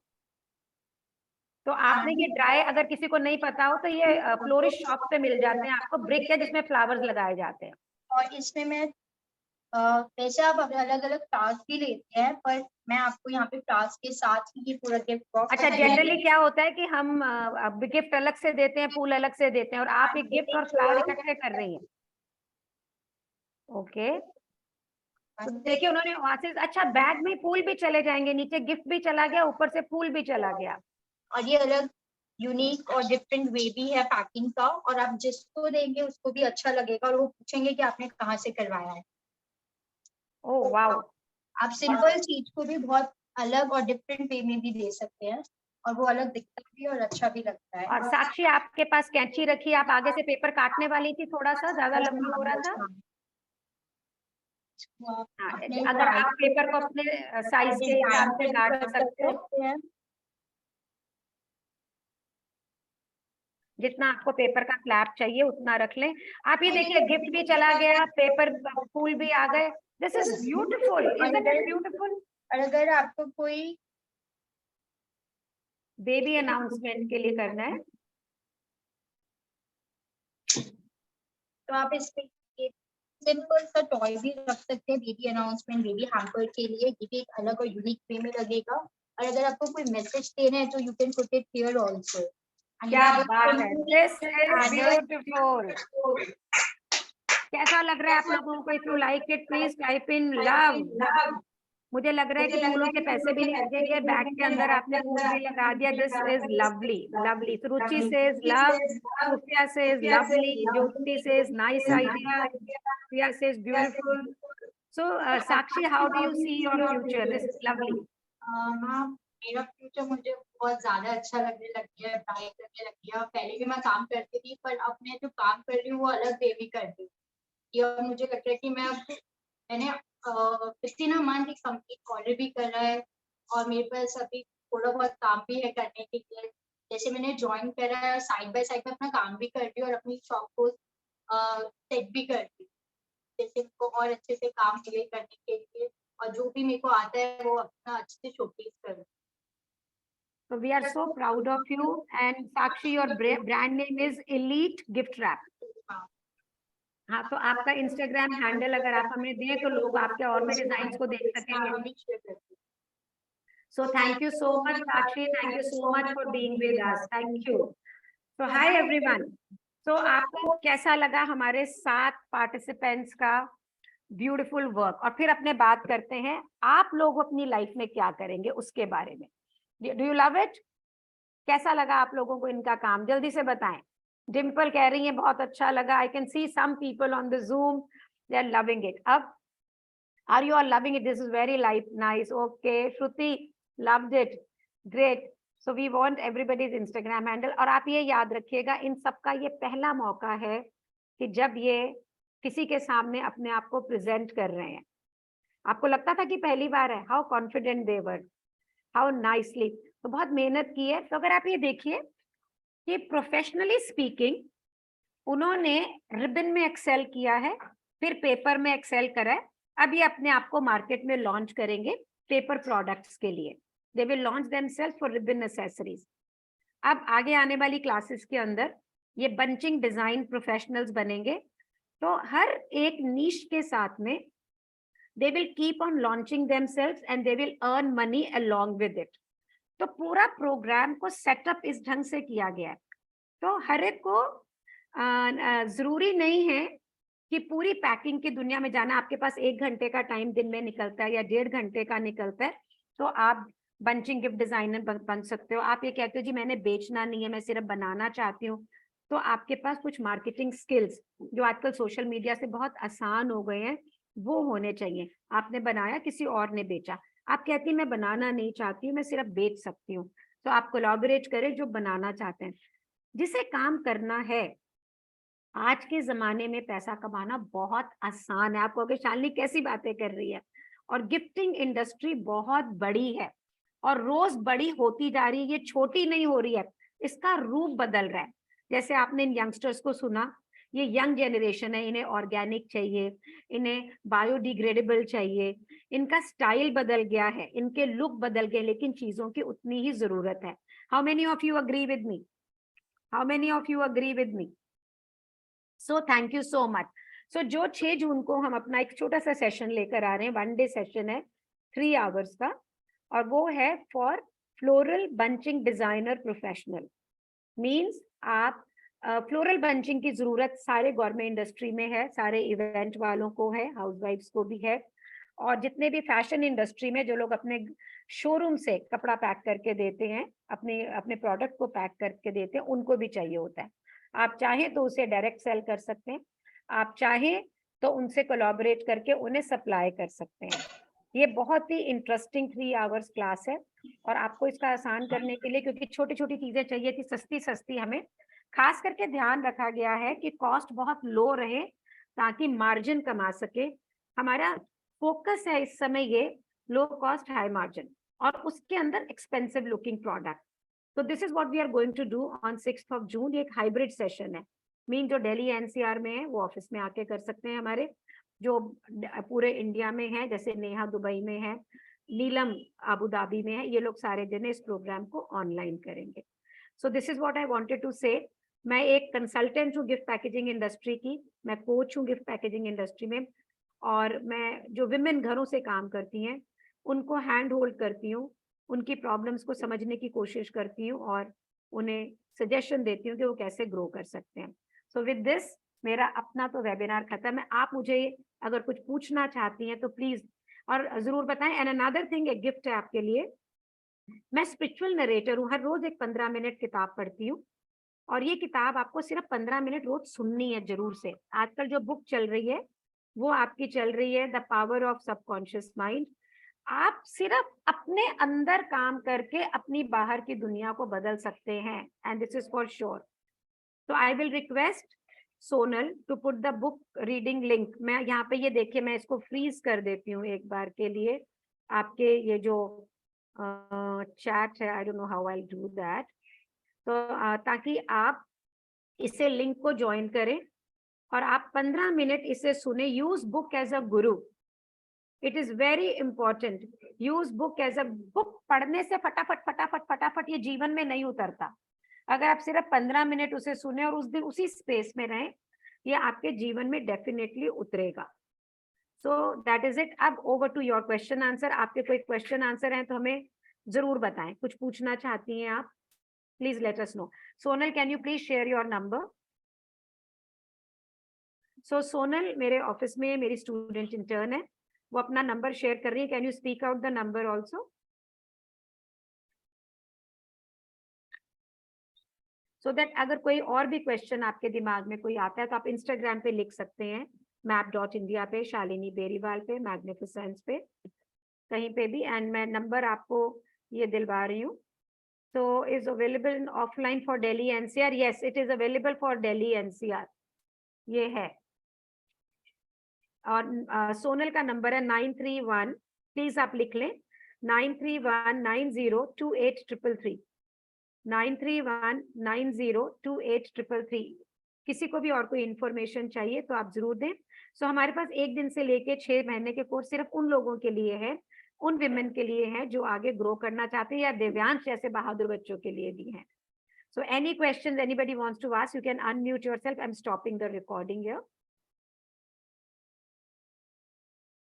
तो आपने ये ड्राई, अगर किसी को नहीं पता हो तो ये फ्लोरिस्ट शॉप पे मिल जाते हैं आपको, ब्रिक है जिसमें फ्लावर्स लगाए जाते हैं. और इसमें मैं वैसे आप अलग अलग टास्क भी लेते हैं, पर मैं आपको यहाँ पे टास्क के साथ ही ये पूरा गिफ्ट बॉक्स। अच्छा, जनरली क्या होता है कि हम गिफ्ट अलग से देते हैं, फूल अलग से देते हैं, और आप एक गिफ्ट और फ्लावर इकट्ठे कर रही हैं। ओके, तो देखिए उन्होंने वहां से, अच्छा बैग में फूल भी चले जाएंगे, नीचे गिफ्ट भी चला गया, ऊपर से फूल भी चला गया। और ये अलग यूनिक और डिफरेंट वे भी है पैकिंग का, और आप जिसको देंगे उसको भी अच्छा लगेगा और वो पूछेंगे कि आपने कहाँ से करवाया है। ओह वाओ, आप सिंपल चीज को भी बहुत अलग और डिफरेंट वे में भी दे सकते हैं, और वो अलग दिखता भी और अच्छा भी लगता है। और साक्षी आपके पास कैंची रखी, आप आगे से पेपर काटने वाली थी, थोड़ा सा ज्यादा लंबा हो रहा था। हाँ, अगर आप पेपर को अपने साइज के हिसाब से काट सकते हो, जितना आपको पेपर का फ्लैप चाहिए उतना रख लें। आप ये देखिए गिफ्ट भी चला गया, पेपर फूल भी आ गए। This is beautiful, isn't it beautiful? और अगर आपको कोई बेबी अनाउंसमेंट के लिए करना है तो आप इसमें सिंपल सा टॉय भी रख सकते हैं, बेबी अनाउंसमेंट, बेबी हैम्पर के लिए। ये भी एक अलग और यूनिक वे में लगेगा। और अगर आपको कोई मैसेज देना है तो you can put it here also. क्या बात है, दिस इज ब्यूटीफुल। कैसा लग रहा है आप लोगों को? If you like it please type in love. मुझे लग रहा है कि फूलों के पैसे भी नहीं लगेंगे, बैग के अंदर आपने फूल भी लगा दिया। This is lovely, lovely. Ruchi says love, Sufiya says lovely, Jyoti says nice idea, Priya says beautiful. So Sakshi, how do you see your future? This is lovely. Ma'am, मेरा फ्यूचर मुझे बहुत ज्यादा अच्छा लगने लग गया है, ब्राइट लगने लग गया। पहले भी मैं काम करती थी, पर अब मैं जो काम कर रही हूँ वो अलग वे भी करती हूँ। ये मुझे लग रहा है कि मैंने विथिन अ मंथ एक कंप्लीट ऑर्डर भी करा है, और मेरे पास अभी थोड़ा बहुत काम भी है करने के लिए। जैसे मैंने ज्वाइन करा है, साइड बाय साइड में अपना काम भी करती हूँ और अपनी शॉप को सेट भी करती हूँ, जैसे उनको और अच्छे से काम मिले करने के लिए, और जो भी मेरे को आता है वो अपना अच्छे से शोकेस करूँ। So we are so proud of you, and Sakshi, your brand name is Elite Gift Wrap. हाँ, तो आपका इंस्टाग्राम हैंडल अगर आप हमें दें तो लोग आपके और में डिजाइन को देख सकेंगे। So thank you so much, Sakshi. Thank you so much for being with us. Thank you. So hi everyone. So आपको कैसा लगा हमारे 7 पार्टिसिपेंट्स का ब्यूटीफुल वर्क? और फिर अपने बात करते हैं आप लोग अपनी लाइफ में क्या करेंगे उसके बारे में। Do you love it? कैसा लगा आप लोगों को इनका काम? जल्दी से बताएं। डिम्पल कह रही है बहुत अच्छा लगा। I can see some people on the Zoom, they are loving it. अब are you are loving it? This is very nice. Okay, Shruti loved it, great. So we want everybody's Instagram handle. और आप ये याद रखिएगा, इन सबका ये पहला मौका है कि जब ये किसी के सामने अपने आप को प्रेजेंट कर रहे हैं। आपको लगता था कि पहली बार है? How confident they were, how nicely. तो बहुत मेहनत की है। तो अगर आप ये देखिए कि प्रोफेशनली स्पीकिंग उन्होंने रिबन में एक्सेल किया है, फिर पेपर में एक्सेल करा है। अब ये अपने आप को मार्केट में लॉन्च करेंगे पेपर प्रोडक्ट्स के लिए। They will launch themselves for ribbon accessories. अब आगे आने वाली क्लासेस के अंदर ये बंचिंग डिजाइन प्रोफेशनल्स बनेंगे। तो हर एक नीश के साथ में they will keep on launching themselves and they will earn money along with it. तो पूरा प्रोग्राम को सेटअप इस ढंग से किया गया है। तो हर एक को जरूरी नहीं है कि पूरी पैकिंग की दुनिया में जाना। आपके पास 1 घंटे का टाइम दिन में निकलता है या 1.5 घंटे का निकलता है, तो आप बंचिंग गिफ्ट डिजाइनर बन सकते हो। आप ये कहते हो जी मैंने बेचना नहीं है, मैं सिर्फ बनाना चाहती हूँ, तो आपके पास कुछ मार्केटिंग स्किल्स जो आजकल सोशल मीडिया से बहुत आसान हो गए हैं वो होने चाहिए। आपने बनाया, किसी और ने बेचा, आप कहती मैं बनाना नहीं चाहती हूँ, मैं सिर्फ बेच सकती हूँ, तो आप कोलैबोरेट करें जो बनाना चाहते हैं। जिसे काम करना है, आज के जमाने में पैसा कमाना बहुत आसान है। आप कहोगे शालिनी कैसी बातें कर रही है? और गिफ्टिंग इंडस्ट्री बहुत बड़ी है और रोज बड़ी होती जा रही है, ये छोटी नहीं हो रही है, इसका रूप बदल रहा है। जैसे आपने इन यंगस्टर्स को सुना, ये यंग जनरेशन है, इन्हें ऑर्गेनिक चाहिए, इन्हें बायोडिग्रेडेबल चाहिए, इनका स्टाइल बदल गया है, इनके लुक बदल गए, लेकिन चीजों की उतनी ही जरूरत है। How many of you agree with me? How many of you agree with me? So thank you so much. So जो 6 जून को हम अपना एक छोटा सा सेशन लेकर आ रहे हैं, 1 डे सेशन है 3 आवर्स का, और वो है for floral bunching designer professional. Means आप फ्लोरल बंचिंग की जरूरत सारे गवर्नमेंट इंडस्ट्री में है, सारे इवेंट वालों को है, हाउसवाइफ्स को भी है, और जितने भी फैशन इंडस्ट्री में जो लोग अपने शोरूम से कपड़ा पैक करके देते हैं, अपने प्रोडक्ट को पैक करके देते हैं, उनको भी चाहिए होता है। आप चाहें तो उसे डायरेक्ट सेल कर सकते हैं, आप चाहें तो उनसे कोलैबोरेट करके उन्हें सप्लाई कर सकते हैं। ये बहुत ही इंटरेस्टिंग 3 आवर्स क्लास है, और आपको इसका आसान करने के लिए, क्योंकि छोटी छोटी चीजें चाहिए थी सस्ती सस्ती, हमें खास करके ध्यान रखा गया है कि कॉस्ट बहुत लो रहे ताकि मार्जिन कमा सके। हमारा फोकस है इस समय ये लो कॉस्ट हाई मार्जिन, और उसके अंदर एक्सपेंसिव लुकिंग प्रोडक्ट। तो this is what we are going to do on 6th of June। ये एक हाइब्रिड सेशन है, मीन जो दिल्ली एनसीआर में है वो ऑफिस में आके कर सकते हैं, हमारे जो पूरे इंडिया में है, जैसे नेहा दुबई में है, नीलम अबू धाबी में है, ये लोग सारे दिन इस प्रोग्राम को ऑनलाइन करेंगे। So this is what I wanted to say. मैं एक कंसल्टेंट हूँ गिफ्ट पैकेजिंग इंडस्ट्री की, मैं कोच हूँ गिफ्ट पैकेजिंग इंडस्ट्री में, और मैं जो विमेन घरों से काम करती हैं उनको हैंड होल्ड करती हूँ, उनकी प्रॉब्लम्स को समझने की कोशिश करती हूँ, और उन्हें सजेशन देती हूँ कि वो कैसे ग्रो कर सकते हैं। सो विद दिस मेरा अपना तो वेबिनार खत्म है। आप मुझे अगर कुछ पूछना चाहती हैं तो प्लीज और जरूर बताएं। एंड अनदर थिंग, एक गिफ्ट है आपके लिए। मैं स्पिरिचुअल नरेटर हूँ, हर रोज एक 15 मिनट किताब पढ़ती हूँ, और ये किताब आपको सिर्फ 15 मिनट रोज सुननी है जरूर से। आजकल जो बुक चल रही है वो आपकी चल रही है the power of subconscious mind. आप सिर्फ अपने अंदर काम करके अपनी बाहर की दुनिया को बदल सकते हैं, and this is for sure. तो I will request Sonal to put the book reading link. मैं यहाँ पे ये देखिए, मैं इसको फ्रीज कर देती हूँ एक बार के लिए, आपके ये जो चैट है, I don't know how I do that. तो ताकि आप इसे लिंक को ज्वाइन करें और आप 15 मिनट इसे सुने। Use book as a guru, it is very important. Use book as a book. पढ़ने से फटाफट फटाफट फटाफट ये जीवन में नहीं उतरता। अगर आप सिर्फ 15 मिनट उसे सुने और उस दिन उसी स्पेस में रहें, ये आपके जीवन में डेफिनेटली उतरेगा। So that is it. अब over to your question answer. आपके कोई क्वेश्चन आंसर हैं तो हमें जरूर बताएं। कुछ पूछना चाहती हैं आप, please let us know. Sonal, can you please share your number? So Sonal मेरे ऑफिस में मेरी स्टूडेंट इंटर्न है, वो अपना नंबर शेयर कर रही है। Can you speak out the number also? So that अगर कोई और भी क्वेश्चन आपके दिमाग में कोई आता है तो आप इंस्टाग्राम पे लिख सकते हैं, map.india पे, शालिनी बेरीवाल पे, मैग्निफिसेंस पे, कहीं पे भी। एंड मैं नंबर आपको ये दिलवा रही हूँ। तो is available in offline for Delhi NCR? Yes, it is available for Delhi NCR, ये है। और सोनल का नंबर है 931, प्लीज आप लिख लें, 9319028333, 9319028333। किसी को भी और कोई इंफॉर्मेशन चाहिए तो आप जरूर दें। सो हमारे पास 1 दिन से लेके 6 महीने के कोर्स सिर्फ उन लोगों के लिए है, उन विमेन के लिए है जो आगे ग्रो करना चाहते हैं, या दिव्यांश जैसे बहादुर बच्चों के लिए भी है। So any question anybody wants to ask, you can unmute yourself. I am stopping the recording here.